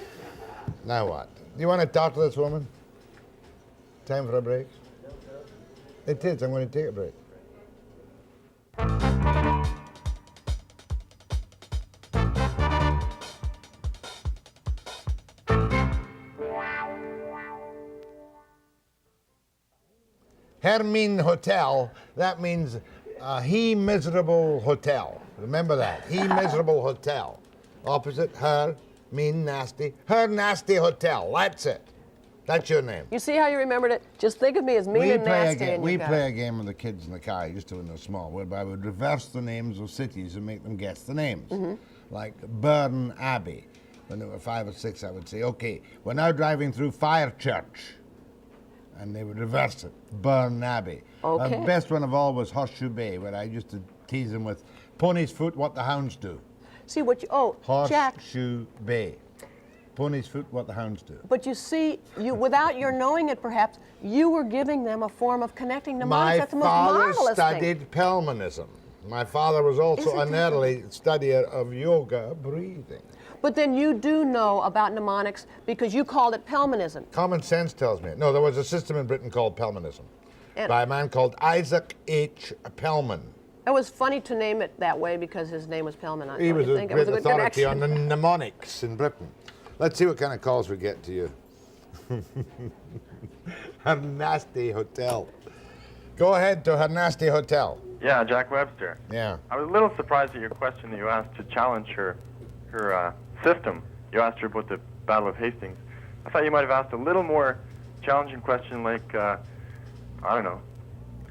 Now what? Do you want to talk to this woman? Time for a break? It is. I'm going to take a break. Hermine Hotel, that means he miserable hotel. Remember that. He miserable hotel. Opposite, her, mean, nasty. Her nasty hotel. That's it. That's your name. You see how you remembered it? Just think of me as mean and nasty. And We you got play it. a game with the kids in the car. I used to when they were small, whereby I would reverse the names of cities and make them guess the names. Mm-hmm. Like Burn Abbey. When they were 5 or 6, I would say, okay, we're now driving through Fire Church. And they would reverse it. Burn Abbey. Okay. The best one of all was Horseshoe Bay, where I used to tease them with Pony's Foot, What the Hounds Do. See what you, Jack, Horseshoe Bay. Pony's Foot, What the Hounds Do. but you see, without your knowing it perhaps, you were giving them a form of connecting mnemonics. My That's the most father marvelous studied thing. Pelmanism. My father was also Isn't an that- early studier of yoga breathing. But then you do know about mnemonics because you called it Pelmanism. Common sense tells me. No, there was a system in Britain called Pelmanism And- by a man called Isaac H. Pelman. It was funny to name it that way because his name was Pellman. He was a think? It was great a good authority connection. on the mnemonics in Britain. Let's see what kind of calls we get to you. Her nasty hotel. Go ahead to her nasty hotel. Yeah, Jack Webster. Yeah. I was a little surprised at your question that you asked to challenge her system. You asked her about the Battle of Hastings. I thought you might have asked a little more challenging question like, I don't know,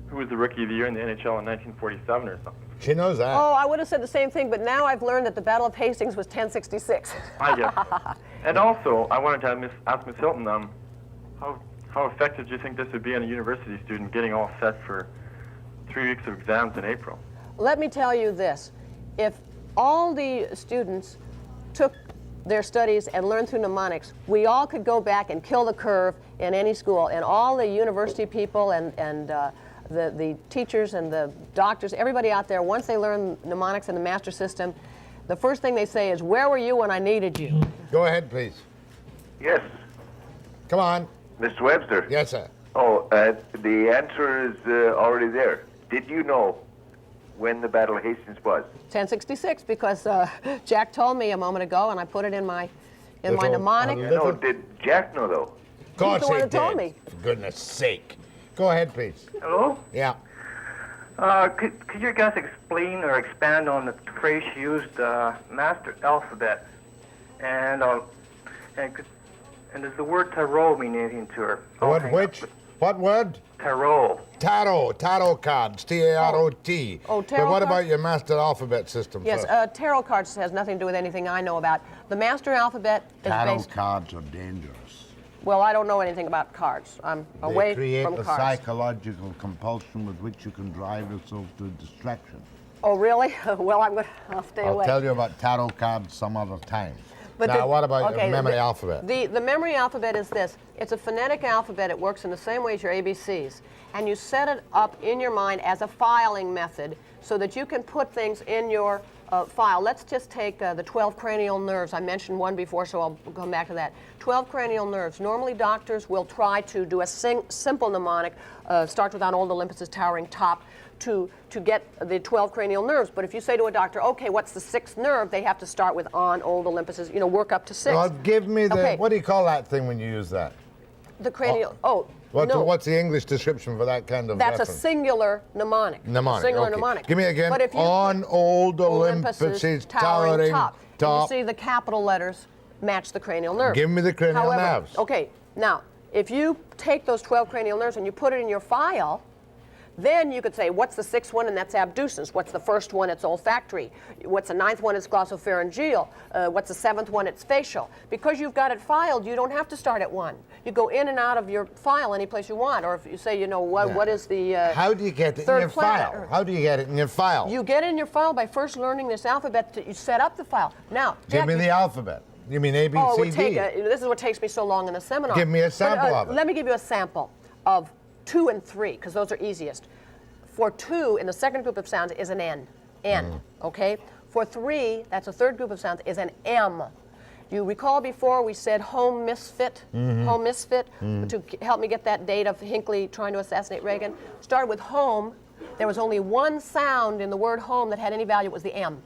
who was the Rookie of the Year in the NHL in 1947 or something. She knows that. Oh, I would have said the same thing, but now I've learned that the Battle of Hastings was 1066. I guess. And also, I wanted to ask Miss Hilton, how effective do you think this would be on a university student getting all set for 3 weeks of exams in April? Let me tell you this. If all the students took their studies and learned through mnemonics, we all could go back and kill the curve in any school. And all the university people and the teachers and the doctors, everybody out there, once they learn mnemonics and the master system, the first thing they say is, where were you when I needed you? Go ahead, please. Yes. Come on. Mr. Webster. Yes, sir. Oh, the answer is already there. Did you know when the Battle of Hastings was? 1066, because Jack told me a moment ago, and I put it in my mnemonic. No, did Jack know, though? Of course He's the one he that told did. me. For goodness sake. Go ahead, please. Hello? Yeah. Could you guys explain or expand on the phrase you used, master alphabet? And does the word tarot mean anything to her? What word? Tarot. Tarot cards, T-A-R-O-T. Oh, tarot But what cards? about your master alphabet system Yes, first? tarot cards has nothing to do with anything I know about. The master alphabet is Tarot based... cards are dangerous. Well, I don't know anything about cards. I'm away They create from a cards. psychological compulsion with which you can drive yourself to distraction. Oh, really? Well, I'll stay I'll away. tell you about tarot cards some other time. But Now, what about your memory the, alphabet? The memory alphabet is this. It's a phonetic alphabet. It works in the same way as your ABCs. And you set it up in your mind as a filing method so that you can put things in your file. Let's just take the 12 cranial nerves. I mentioned one before, so I'll come back to that. 12 cranial nerves. Normally, doctors will try to do a simple mnemonic, starts with on old Olympus's towering top, to get the 12 cranial nerves. But if you say to a doctor, okay, what's the 6th nerve, they have to start with on old Olympus's, work up to 6. Well, give me the, Okay. what do you call that thing when you use that? The cranial, no. What's the English description for that kind of That's reference? a singular mnemonic. Mnemonic, Singular okay. mnemonic. Give me again. But if you on put old Olympus's towering top. You see the capital letters match the cranial nerve. Give me the cranial nerves. Okay, now, if you take those 12 cranial nerves and you put it in your file, then you could say, what's the 6th one? And that's abducens. What's the 1st one? It's olfactory. What's the 9th one? It's glossopharyngeal. What's the 7th one? It's facial. Because you've got it filed, you don't have to start at 1. You go in and out of your file any place you want. Or if you say, what is the How do you get it in your file? How do you get it in your file? You get it in your file by first learning this alphabet that you set up the file. Now, Give me the alphabet. You mean A, B, it C, would take D? this is what takes me so long in the seminar. Give me a sample of it. Let me give you a sample of 2 and 3, because those are easiest. For 2, in the second group of sounds, is an N. N, okay? For 3, that's a third group of sounds, is an M. You recall before we said home misfit? Home misfit? To help me get that date of Hinckley trying to assassinate Reagan. Started with home. There was only one sound in the word home that had any value. It was the M.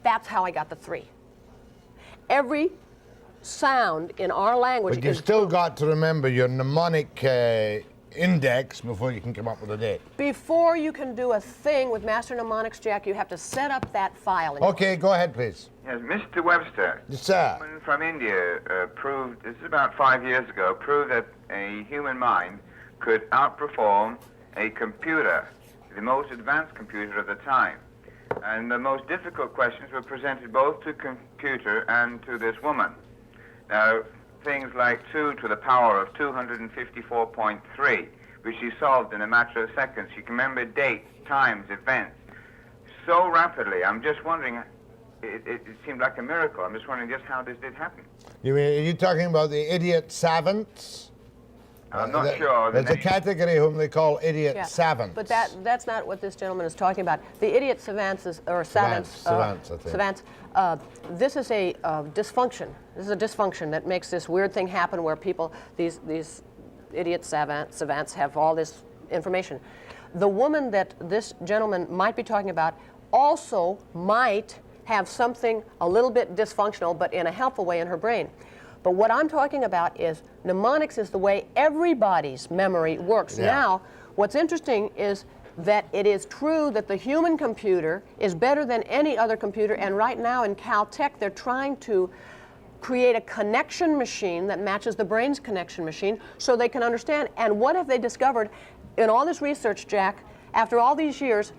That's how I got the 3. Every sound in our language But you've still got to remember your mnemonic index before you can come up with a date. Before you can do a thing with Master Mnemonics, Jack, you have to set up that file. Okay, go ahead, please. Yes, Mr. Webster. Yes, sir. Someone from India proved, this is about 5 years ago, proved that a human mind could outperform a computer, the most advanced computer of the time. And the most difficult questions were presented both to computer and to this woman. Now, things like 2 to the power of 254.3, which she solved in a matter of seconds. She can remember dates, times, events so rapidly. I'm just wondering, it seemed like a miracle. I'm just wondering just how this did happen. Are you talking about the idiot savants? I'm not sure. There's a category whom they call idiot savants. But that's not what this gentleman is talking about. The idiot savants savants, I think. savants. This is a dysfunction. This is a dysfunction that makes this weird thing happen where people, these idiot savants have all this information. the woman that this gentleman might be talking about also might have something a little bit dysfunctional, but in a helpful way in her brain. But what I'm talking about is mnemonics is the way everybody's memory works. Yeah. Now, what's interesting is that it is true that the human computer is better than any other computer, and right now in Caltech they're trying to create a connection machine that matches the brain's connection machine so they can understand. And what have they discovered in all this research, Jack? After all these years,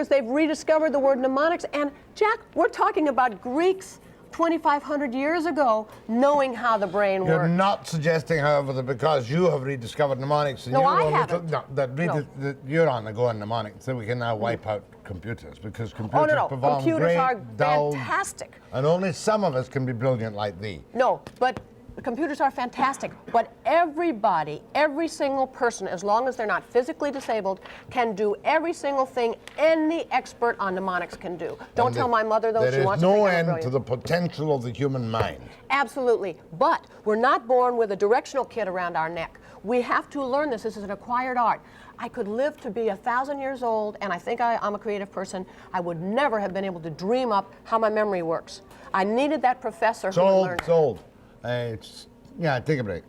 they've rediscovered the word mnemonics. And Jack, we're talking about Greeks 2,500 years ago knowing how the brain You're works. not suggesting, however, that because you have rediscovered mnemonics, and No, you're I on haven't. that you're on the go on mnemonics, so we can now wipe out computers, because computers no. perform Computers great, are dull, fantastic. and only some of us can be brilliant like thee. No, but computers are fantastic. But everybody, every single person, as long as they're not physically disabled, can do every single thing any expert on mnemonics can do. Don't tell my mother, though, she wants to There is think no I'm end brilliant. to the potential of the human mind. Absolutely. But we're not born with a directional kit around our neck. We have to learn this. This is an acquired art. I could live to be 1,000 years old, and I think I'm a creative person. I would never have been able to dream up how my memory works. I needed that professor who learned. Sold. Yeah, take a break.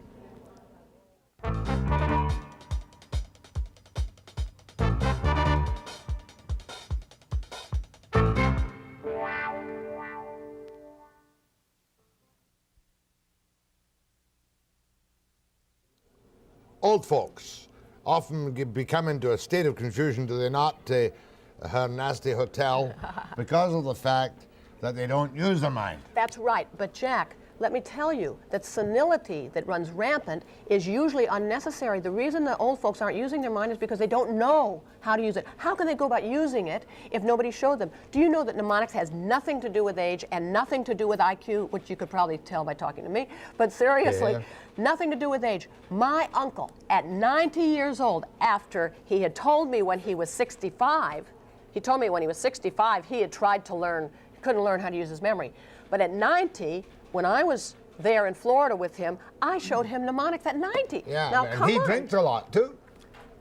Old folks often become into a state of confusion, do they not, her nasty hotel, because of the fact that they don't use their mind. That's right. But Jack, let me tell you that senility that runs rampant is usually unnecessary. The reason the old folks aren't using their mind is because they don't know how to use it. How can they go about using it if nobody showed them? Do you know that mnemonics has nothing to do with age and nothing to do with IQ, which you could probably tell by talking to me, but seriously, nothing to do with age. My uncle, at 90 years old, after he had told me when he was 65, he told me when he was 65 he had tried to learn, couldn't learn how to use his memory. But at 90, when I was there in Florida with him, I showed him mnemonics at 90. Yeah, now, and come he on. drinks a lot, too.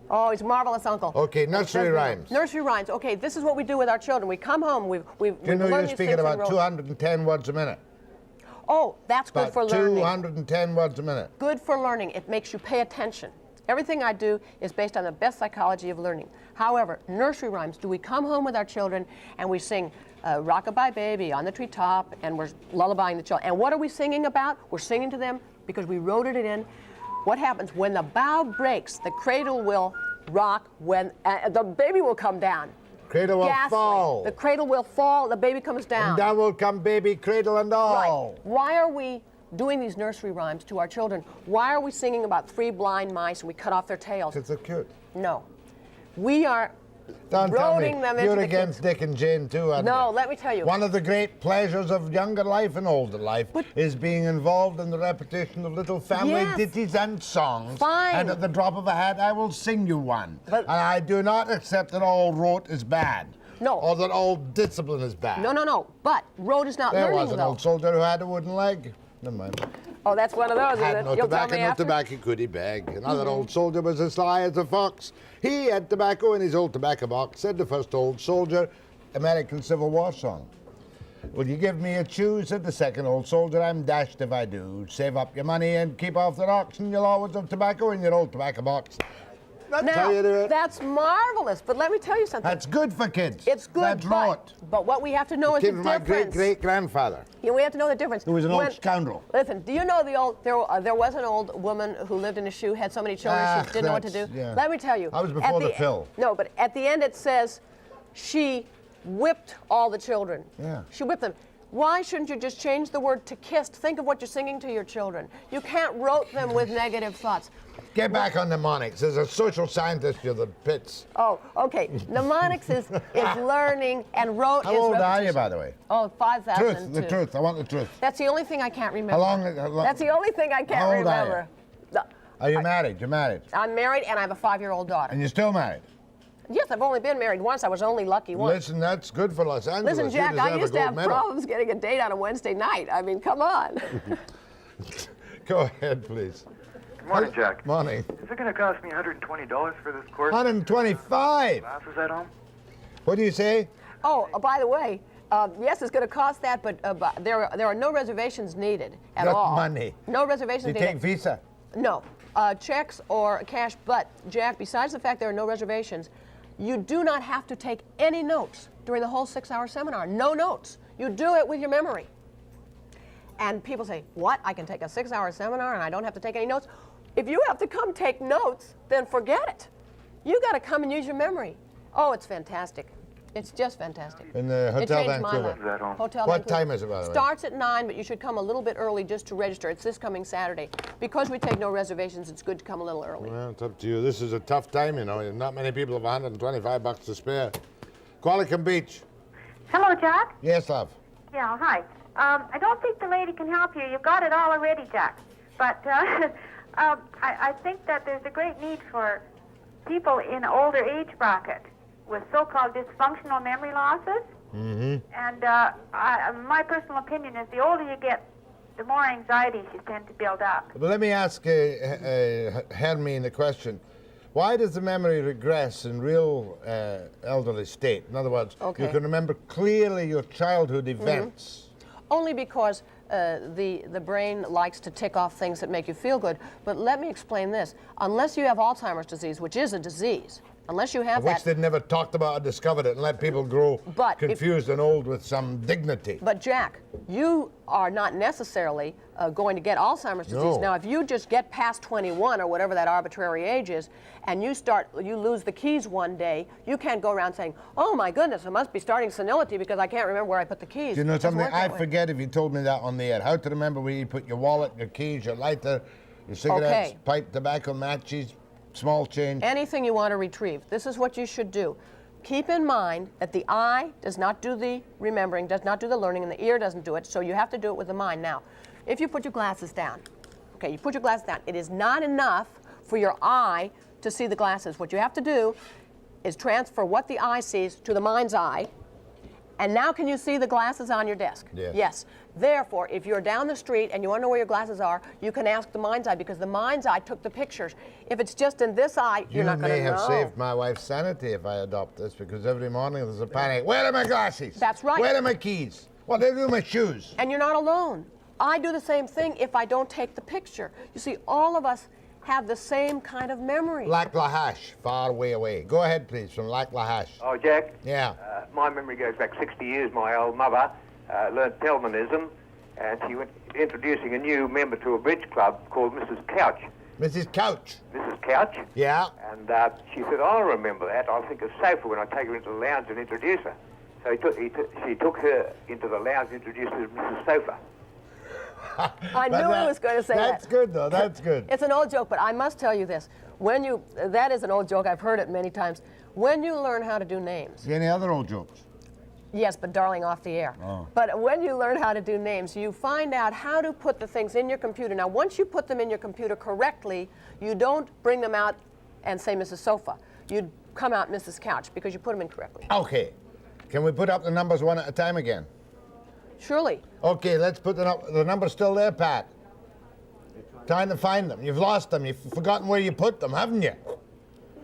Oh, he's a marvelous uncle. Okay, nursery rhymes. Nursery rhymes. Okay, this is what we do with our children. We come home, we've You know, learned you're these speaking things in about rows. 210 words a minute. Oh, that's good About for learning. 210 words a minute. Good for learning. It makes you pay attention. Everything I do is based on the best psychology of learning. However, nursery rhymes, do we come home with our children and we sing Rock-a-bye Baby on the treetop, and we're lullabying the children. And what are we singing about? We're singing to them because we wrote it in. What happens? When the bough breaks, the cradle will rock, when the baby will come down. Cradle will Ghastly. fall. The cradle will fall, the baby comes down. And down will come baby, cradle and all. Right. Why are we doing these nursery rhymes to our children? Why are we singing about 3 blind mice and we cut off their tails? Because they're cute. No. We are Don't tell me, roading them into you're the against Dick and Jane too, aren't No, you? let me tell you. One of the great pleasures of younger life and older life is being involved in the repetition of little family Yes. ditties and songs. Fine. And at the drop of a hat, I will sing you one. But- and I do not accept that all rote is bad. No. Or that all discipline is bad. No. But road is not There learning, was an though. old soldier who had a wooden leg. Never mind. Oh, that's one of those, Had isn't no it? You'll tobacco, tell me no after? tobacco could he beg. Another old soldier was as sly as a fox. He had tobacco in his old tobacco box, said the first old soldier, American Civil War song. Will you give me a chew, said the second old soldier, I'm dashed if I do. Save up your money and keep off the rocks, and you'll always have tobacco in your old tobacco box. That's how you do Now, it. that's marvelous, but let me tell you something. That's good for kids. It's good, That's right. but what we have to know is Came the from my difference. great-great-grandfather, We have to know the difference. who was an old When- scoundrel. Listen, do you know there was an old woman who lived in a shoe, had so many children she didn't know what to do? that's- yeah. Let me tell you. I was before the pill. No, but at the end it says she whipped all the children. Yeah. She whipped them. Why shouldn't you just change the word to kissed? Think of what you're singing to your children. You can't rote them with negative thoughts. Get back on mnemonics. As a social scientist, you're the pits. Oh, okay. Mnemonics is learning, and rote How is old are repetition. you, by the way? Oh, 5,002. Truth, the truth. I want the truth. That's the only thing I can't remember. How long? That's the only thing I can't How old are you? remember. No, Are you married? You're married. I'm married and I have a 5-year-old daughter. And you're still married? Yes, I've only been married once. I was only lucky once. Listen, that's good for Los Angeles. Listen, You Jack, I deserve used a to gold have medal. problems getting a date on a Wednesday night. I mean, come on. Go ahead, please. Good morning, Jack. Morning. Is it going to cost me $120 for this course? 125. Glasses at home? What do you say? Oh, by the way, yes, it's going to cost that, but there are no reservations needed at Not all. money. No reservations Do you needed. take Visa? No, checks or cash. But Jack, besides the fact there are no reservations, you do not have to take any notes during the whole 6-hour seminar. No notes. You do it with your memory. And people say, what? I can take a 6-hour seminar and I don't have to take any notes? If you have to come take notes, then forget it. You got to come and use your memory. Oh, it's fantastic. It's just fantastic. In the Hotel It changed my Vancouver. life. Hotel What Vancouver. time is it, by the way? Starts at 9, but you should come a little bit early just to register. It's this coming Saturday. Because we take no reservations, it's good to come a little early. Well, it's up to you. This is a tough time, you know. Not many people have $125 to spare. Qualicum Beach. Hello, Jack. Yes, love. Yeah, hi. I don't think the lady can help you. You've got it all already, Jack. But I think that there's a great need for people in older age bracket with so-called dysfunctional memory losses. Mm-hmm. And my personal opinion is the older you get, the more anxieties you tend to build up. But let me ask Hermine a question. Why does the memory regress in real elderly state? In other words, you can remember clearly your childhood events. Only because the brain likes to tick off things that make you feel good. But let me explain this. Unless you have Alzheimer's disease, which is a disease, unless you have Of which that... they'd never talked about or discovered it and let people grow confused and old with some dignity. But Jack, you are not necessarily going to get Alzheimer's disease. No. Now, if you just get past 21 or whatever that arbitrary age is, and you lose the keys one day, you can't go around saying, oh my goodness, I must be starting senility because I can't remember where I put the keys. Do you know It doesn't something? work that I'd way. forget if you told me that on the air. How to remember where you put your wallet, your keys, your lighter, your cigarettes, Okay. pipe, tobacco, matches, small change. Anything you want to retrieve. This is what you should do. Keep in mind that the eye does not do the remembering, does not do the learning, and the ear doesn't do it, so you have to do it with the mind. Now, if you put your glasses down, okay, you put your glasses down, it is not enough for your eye to see the glasses. What you have to do is transfer what the eye sees to the mind's eye, and now can you see the glasses on your desk? Yes. Yes. Therefore, if you're down the street and you want to know where your glasses are, you can ask the mind's eye because the mind's eye took the pictures. If it's just in this eye, you're not going to know. You may have saved my wife's sanity if I adopt this because every morning there's a panic. Where are my glasses? That's right. Where are my keys? What do I do with my shoes? And you're not alone. I do the same thing if I don't take the picture. You see, all of us have the same kind of memory. Lac La Hache, far way away. Go ahead, please, from Lac La Hache. Oh, Jack? Yeah. My memory goes back 60 years. My old mother learned Pelmanism, and she went introducing a new member to a bridge club called Mrs. Couch. Mrs. Couch? Mrs. Couch? Yeah. And she said, I'll remember that. I'll think of Sofa when I take her into the lounge and introduce her. So she took her into the lounge and introduced her as Mrs. Sofa. I knew I was going to say that. That's good, though. That's good. It's an old joke, but I must tell you this. That is an old joke. I've heard it many times. When you learn how to do names. Any other old jokes? Yes, but darling, off the air. Oh. But when you learn how to do names, you find out how to put the things in your computer. Now, once you put them in your computer correctly, you don't bring them out and say Mrs. Sofa. You come out Mrs. Couch because you put them in correctly. Okay. Can we put up the numbers one at a time again? Surely. Okay, let's put them up. The number's still there, Pat. Trying to find them. You've lost them. You've forgotten where you put them, haven't you?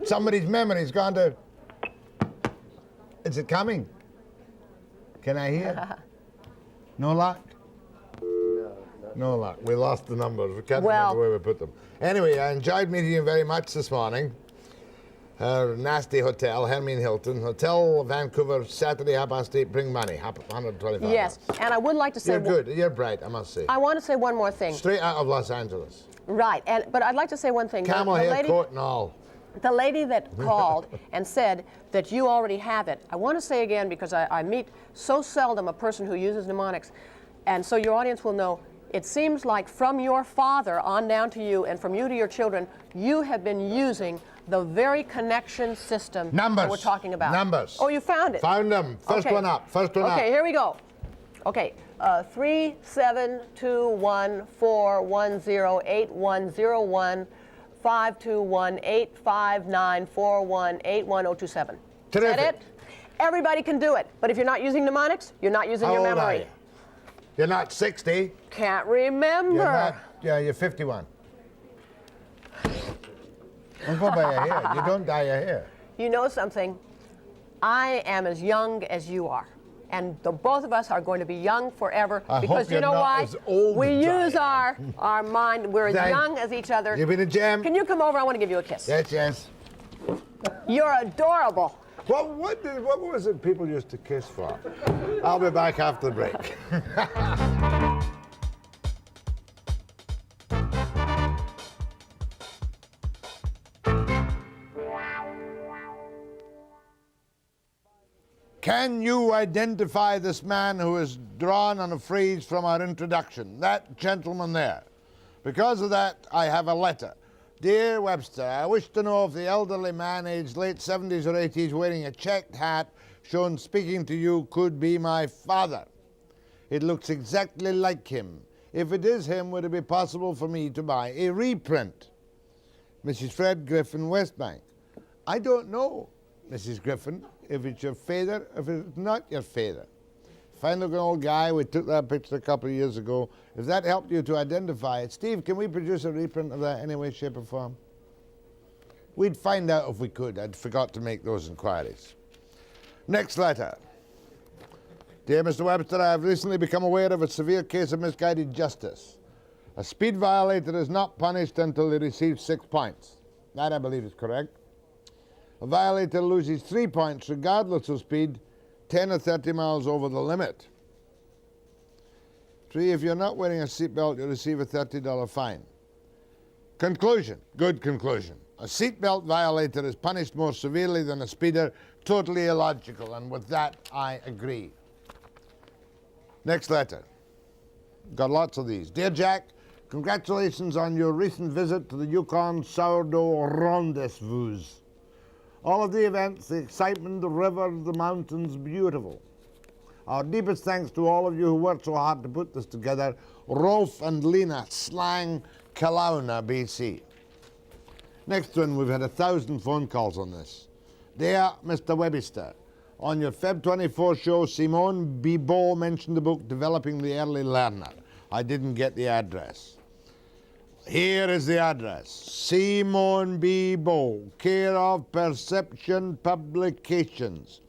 Somebody's memory's gone to... Is it coming? Can I hear? No luck? No luck. We lost the numbers. We can't remember where we put them. Anyway, I enjoyed meeting you very much this morning. Her nasty hotel, Hermine Hilton. Hotel Vancouver, Saturday, 8:30. Bring money, $125. Yes, and I would like to say... You're good. You're bright, I must say. I want to say one more thing. Straight out of Los Angeles. Right, but I'd like to say one thing. Camel hair coat and all. The lady that called and said that you already have it, I want to say again, because I meet so seldom a person who uses mnemonics, and so your audience will know, it seems like from your father on down to you and from you to your children, you have been using the very connection system that we're talking about. Numbers. Oh, you found it? Found them. First one up. First one up. Okay, here we go. Okay, 37214108101 521-859-4181-027. Terrific. Is that it? Everybody can do it, but if you're not using mnemonics, you're not using your How old are memory. you? You're not 60. Can't remember. You're not, yeah, you're 51. Don't go by your hair. You don't dye your hair. You know something? I am as young as you are. And the both of us are going to be young forever because you know why? We use our mind. We're as young as each other. Give me the jam. Can you come over? I want to give you a kiss. Yes. You're adorable. What was it people used to kiss for? I'll be back after the break. Can you identify this man who is drawn on a frieze from our introduction? That gentleman there. Because of that, I have a letter. Dear Webster, I wish to know if the elderly man aged late 70s or 80s wearing a checked hat shown speaking to you could be my father. It looks exactly like him. If it is him, would it be possible for me to buy a reprint? Mrs. Fred Griffin, Westbank. I don't know, Mrs. Griffin, if it's your father, if it's not your father. Fine looking old guy, we took that picture a couple of years ago. If that helped you to identify it, Steve, can we produce a reprint of that any way, shape, or form? We'd find out if we could. I'd forgot to make those inquiries. Next letter. Dear Mr. Webster, I have recently become aware of a severe case of misguided justice. A speed violator is not punished until he receives 6 points. That, I believe, is correct. A violator loses 3 points regardless of speed, 10 or 30 miles over the limit. 3, if you're not wearing a seatbelt, you'll receive a $30 fine. Conclusion, good conclusion. A seatbelt violator is punished more severely than a speeder, totally illogical, and with that, I agree. Next letter. Got lots of these. Dear Jack, congratulations on your recent visit to the Yukon Sourdough Rendezvous. All of the events, the excitement, the river, the mountains, beautiful. Our deepest thanks to all of you who worked so hard to put this together. Rolf and Lena, Slang, Kelowna, BC. Next one, we've had 1,000 phone calls on this. Dear Mr. Webster, on your Feb 24 show, Simone Bibot mentioned the book Developing the Early Learner. I didn't get the address. Here is the address. Simone Bibot, care of Perception Publications,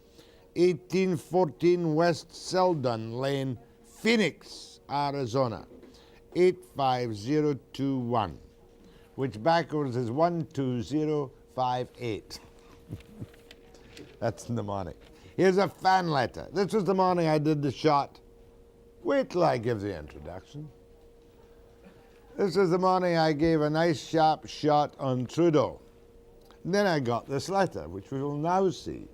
1814 West Seldon Lane, Phoenix, Arizona, 85021, which backwards is 12058. That's mnemonic. Here's a fan letter. This was the morning I did the shot. Wait till I give the introduction. This is the morning I gave a nice sharp shot on Trudeau. And then I got this letter, which we will now see.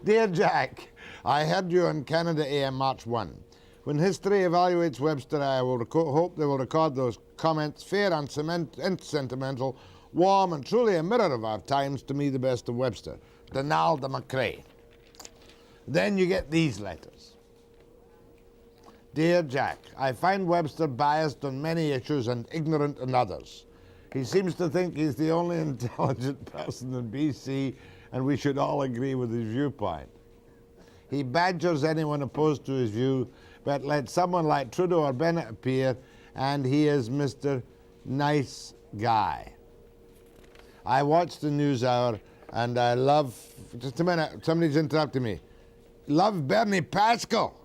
Dear Jack, I heard you on Canada AM March 1. When history evaluates Webster, I will hope they will record those comments, fair and sentimental, warm and truly a mirror of our times, to me the best of Webster. Donald McCrae. Then you get these letters. Dear Jack, I find Webster biased on many issues and ignorant on others. He seems to think he's the only intelligent person in BC, and we should all agree with his viewpoint. He badgers anyone opposed to his view, but let someone like Trudeau or Bennett appear, and he is Mr. Nice Guy. I watched the News Hour, and I love, just a minute, somebody's interrupting me. Love Bernie Pascal.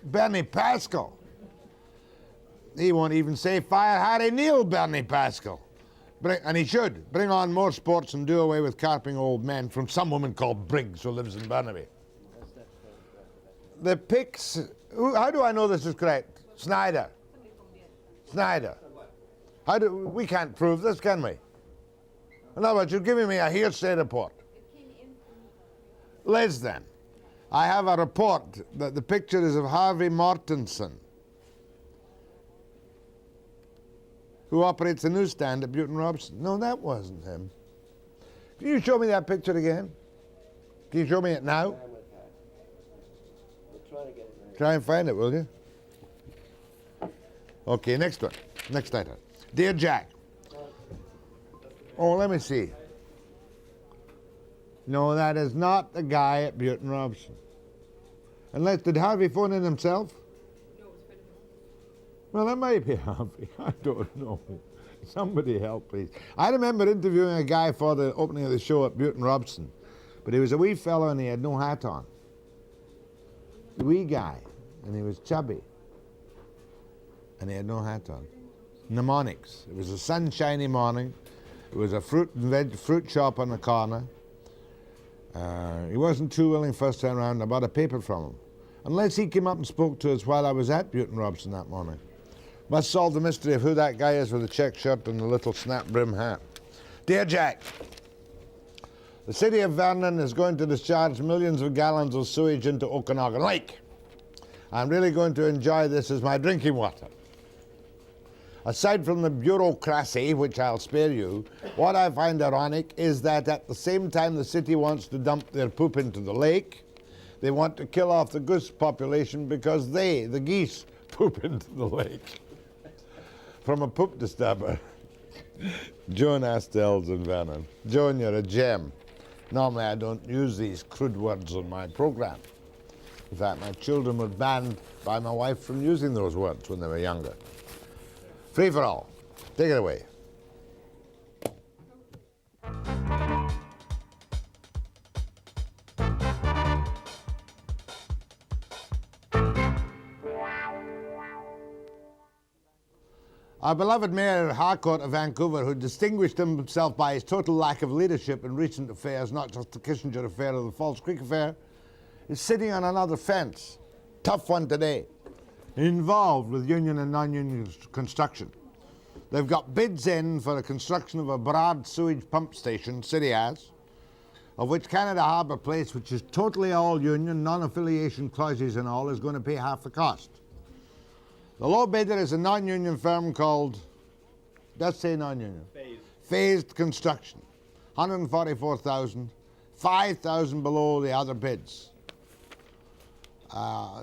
Bernie Pascal. He won't even say fire Harry Neal, Bernie Pascal. And he should. Bring on more sports and do away with carping old men from some woman called Briggs who lives in Burnaby. The pics, how do I know this is correct? Snyder. Snyder. We can't prove this, can we? In other words, you're giving me a hearsay report. Liz, then. I have a report that the picture is of Harvey Mortensen, who operates a newsstand at Bute and Robson. No, that wasn't him. Can you show me that picture again? Can you show me it now? Try and find it, will you? Okay, next one. Next letter. Dear Jack. Oh, let me see. No, that is not the guy at Bute and Robson. Unless, did Harvey phone in himself? Well, it might be Harvey. I don't know. Somebody help, please. I remember interviewing a guy for the opening of the show at Bute and Robson, but he was a wee fellow and he had no hat on. A wee guy, and he was chubby, and he had no hat on. Mnemonics. It was a sunshiny morning. It was a fruit shop on the corner. He wasn't too willing first time round. I bought a paper from him. Unless he came up and spoke to us while I was at Bute and Robson that morning. Must solve the mystery of who that guy is with the check shirt and the little snap brim hat. Dear Jack, the city of Vernon is going to discharge millions of gallons of sewage into Okanagan Lake. I'm really going to enjoy this as my drinking water. Aside from the bureaucracy, which I'll spare you, what I find ironic is that at the same time the city wants to dump their poop into the lake, they want to kill off the goose population because they, the geese, poop into the lake. From a poop disturber, Joan Astell's in Vernon. Joan, you're a gem. Normally I don't use these crude words on my program. In fact, my children were banned by my wife from using those words when they were younger. Free for all. Take it away. Our beloved Mayor Harcourt of Vancouver, who distinguished himself by his total lack of leadership in recent affairs, not just the Kissinger affair or the Falls Creek affair, is sitting on another fence. Tough one today. Involved with union and non-union construction. They've got bids in for the construction of a broad sewage pump station, City has, of which Canada Harbour Place, which is totally all union, non-affiliation clauses and all, is going to pay half the cost. The low bidder is a non-union firm called, let's say non-union, Phased Construction, 144,000, 5,000 below the other bids.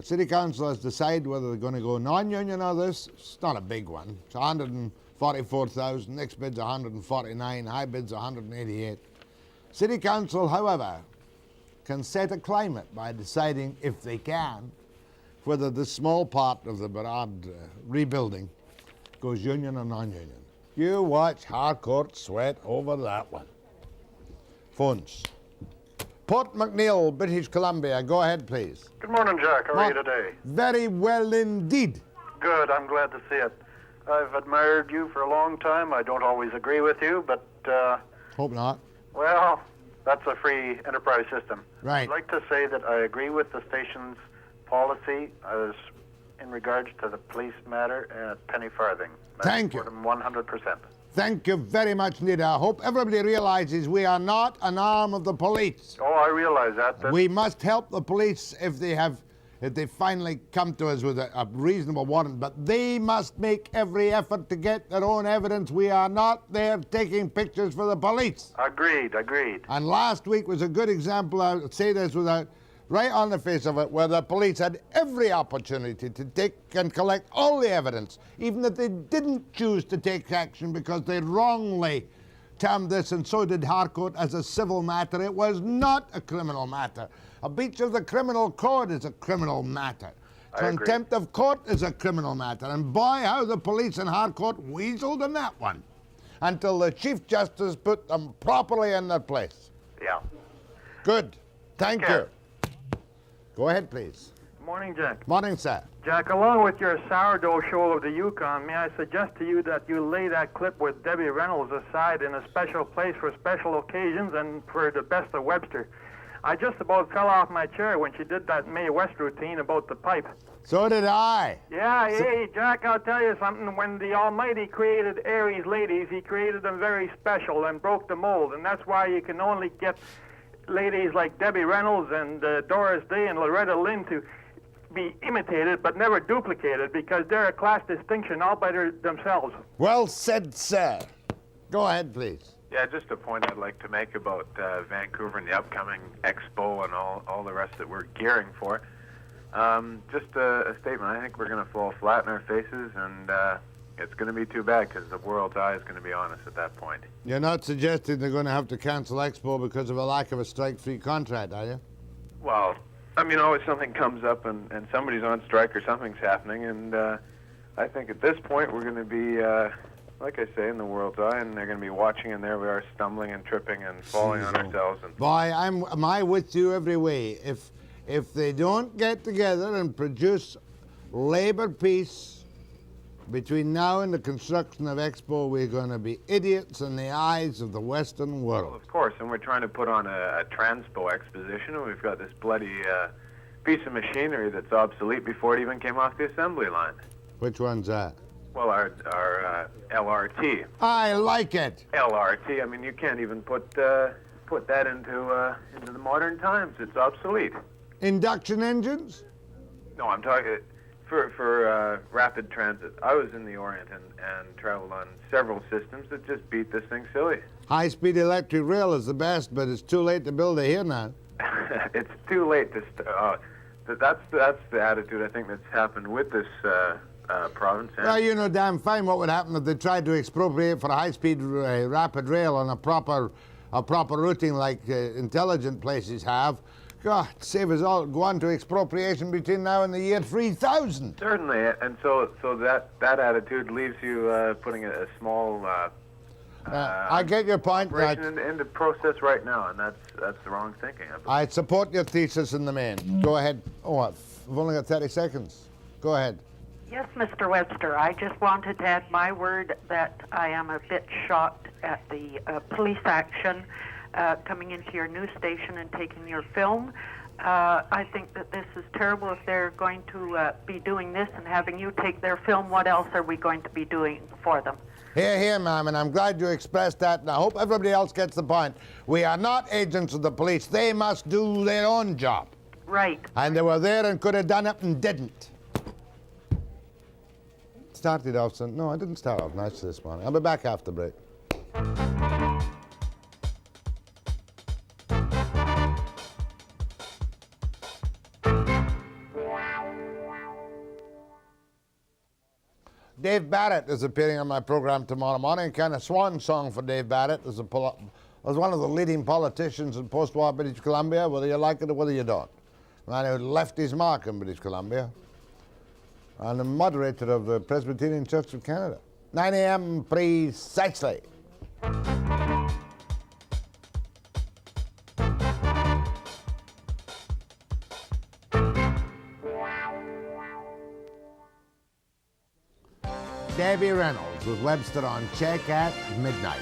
City Council has decided whether they're going to go non-union or this. It's not a big one. It's 144,000. Next bid's 149. High bid's 188. City Council, however, can set a climate by deciding, if they can, whether this small part of the Barad rebuilding goes union or non-union. You watch Harcourt sweat over that one. Phones. Port McNeill, British Columbia. Go ahead, please. Good morning, Jack. How are you today? Very well indeed. Good. I'm glad to see it. I've admired you for a long time. I don't always agree with you, but... Hope not. Well, that's a free enterprise system. Right. I'd like to say that I agree with the station's policy as in regards to the police matter at penny farthing. Thank you. 100%. Thank you very much, Nita. I hope everybody realizes we are not an arm of the police. Oh, I realize that. We must help the police if they finally come to us with a reasonable warrant, but they must make every effort to get their own evidence. We are not there taking pictures for the police. Agreed. And last week was a good example, I would say this without, right on the face of it, where the police had every opportunity to take and collect all the evidence, even if they didn't choose to take action because they wrongly termed this, and so did Harcourt, as a civil matter. It was not a criminal matter. A breach of the criminal code is a criminal matter. Contempt of court is a criminal matter. And boy, how the police in Harcourt weaseled in that one, until the Chief Justice put them properly in their place. Yeah. Good. Thank you. Go ahead, please. Morning, Jack. Morning, sir. Jack, along with your sourdough show of the Yukon, may I suggest to you that you lay that clip with Debbie Reynolds aside in a special place for special occasions and for the best of Webster. I just about fell off my chair when she did that Mae West routine about the pipe. So did I. Yeah, hey, Jack, I'll tell you something. When the Almighty created Aries ladies, he created them very special and broke the mold, and that's why you can only get ladies like Debbie Reynolds and Doris Day and Loretta Lynn to be imitated but never duplicated, because they're a class distinction all by themselves. Well said, sir. Go ahead, please. Yeah, just a point I'd like to make about Vancouver and the upcoming expo and all the rest that we're gearing for. Just a statement. I think we're going to fall flat in our faces, and it's going to be too bad because the world's eye is going to be on us at that point. You're not suggesting they're going to have to cancel Expo because of a lack of a strike-free contract, are you? Well, I mean, always something comes up and somebody's on strike or something's happening, and I think at this point we're going to be, like I say, in the world's eye, and they're going to be watching, and there we are stumbling and tripping and falling on ourselves. And Boy, am I with you every way. If they don't get together and produce labor peace between now and the construction of Expo, we're going to be idiots in the eyes of the Western world. of course, and we're trying to put on a Transpo exposition, and we've got this bloody piece of machinery that's obsolete before it even came off the assembly line. Which one's that? Well, our LRT. I like it. LRT. I mean, you can't even put that into the modern times. It's obsolete. Induction engines? No, I'm talking for rapid transit. I was in the Orient and traveled on several systems that just beat this thing silly. High-speed electric rail is the best, but it's too late to build it here now. It's too late to. That's the attitude I think that's happened with this province. Well, you know damn fine what would happen if they tried to expropriate for high-speed rapid rail on a proper routing like intelligent places have. God, save us all. Go on to expropriation between now and the year 3000. Certainly, and so that attitude leaves you putting a small. I get your point. Into process right now, and that's the wrong thinking. I support your thesis in the main. Go ahead. Oh, I've only got 30 seconds. Go ahead. Yes, Mr. Webster, I just wanted to add my word that I am a bit shocked at the police action coming into your news station and taking your film. I think that this is terrible if they're going to be doing this and having you take their film. What else are we going to be doing for them? Hear, hear, ma'am, and I'm glad you expressed that, and I hope everybody else gets the point. We are not agents of the police. They must do their own job. Right. And they were there and could have done it and didn't. Started off, no, I didn't start off nice this morning. I'll be back after break. Dave Barrett is appearing on my program tomorrow morning. Kind of swan song for Dave Barrett as one of the leading politicians in post-war British Columbia, whether you like it or whether you don't. A man who left his mark in British Columbia. And the moderator of the Presbyterian Church of Canada. 9 a.m. precisely. Debbie Reynolds with Webster on Check at Midnight.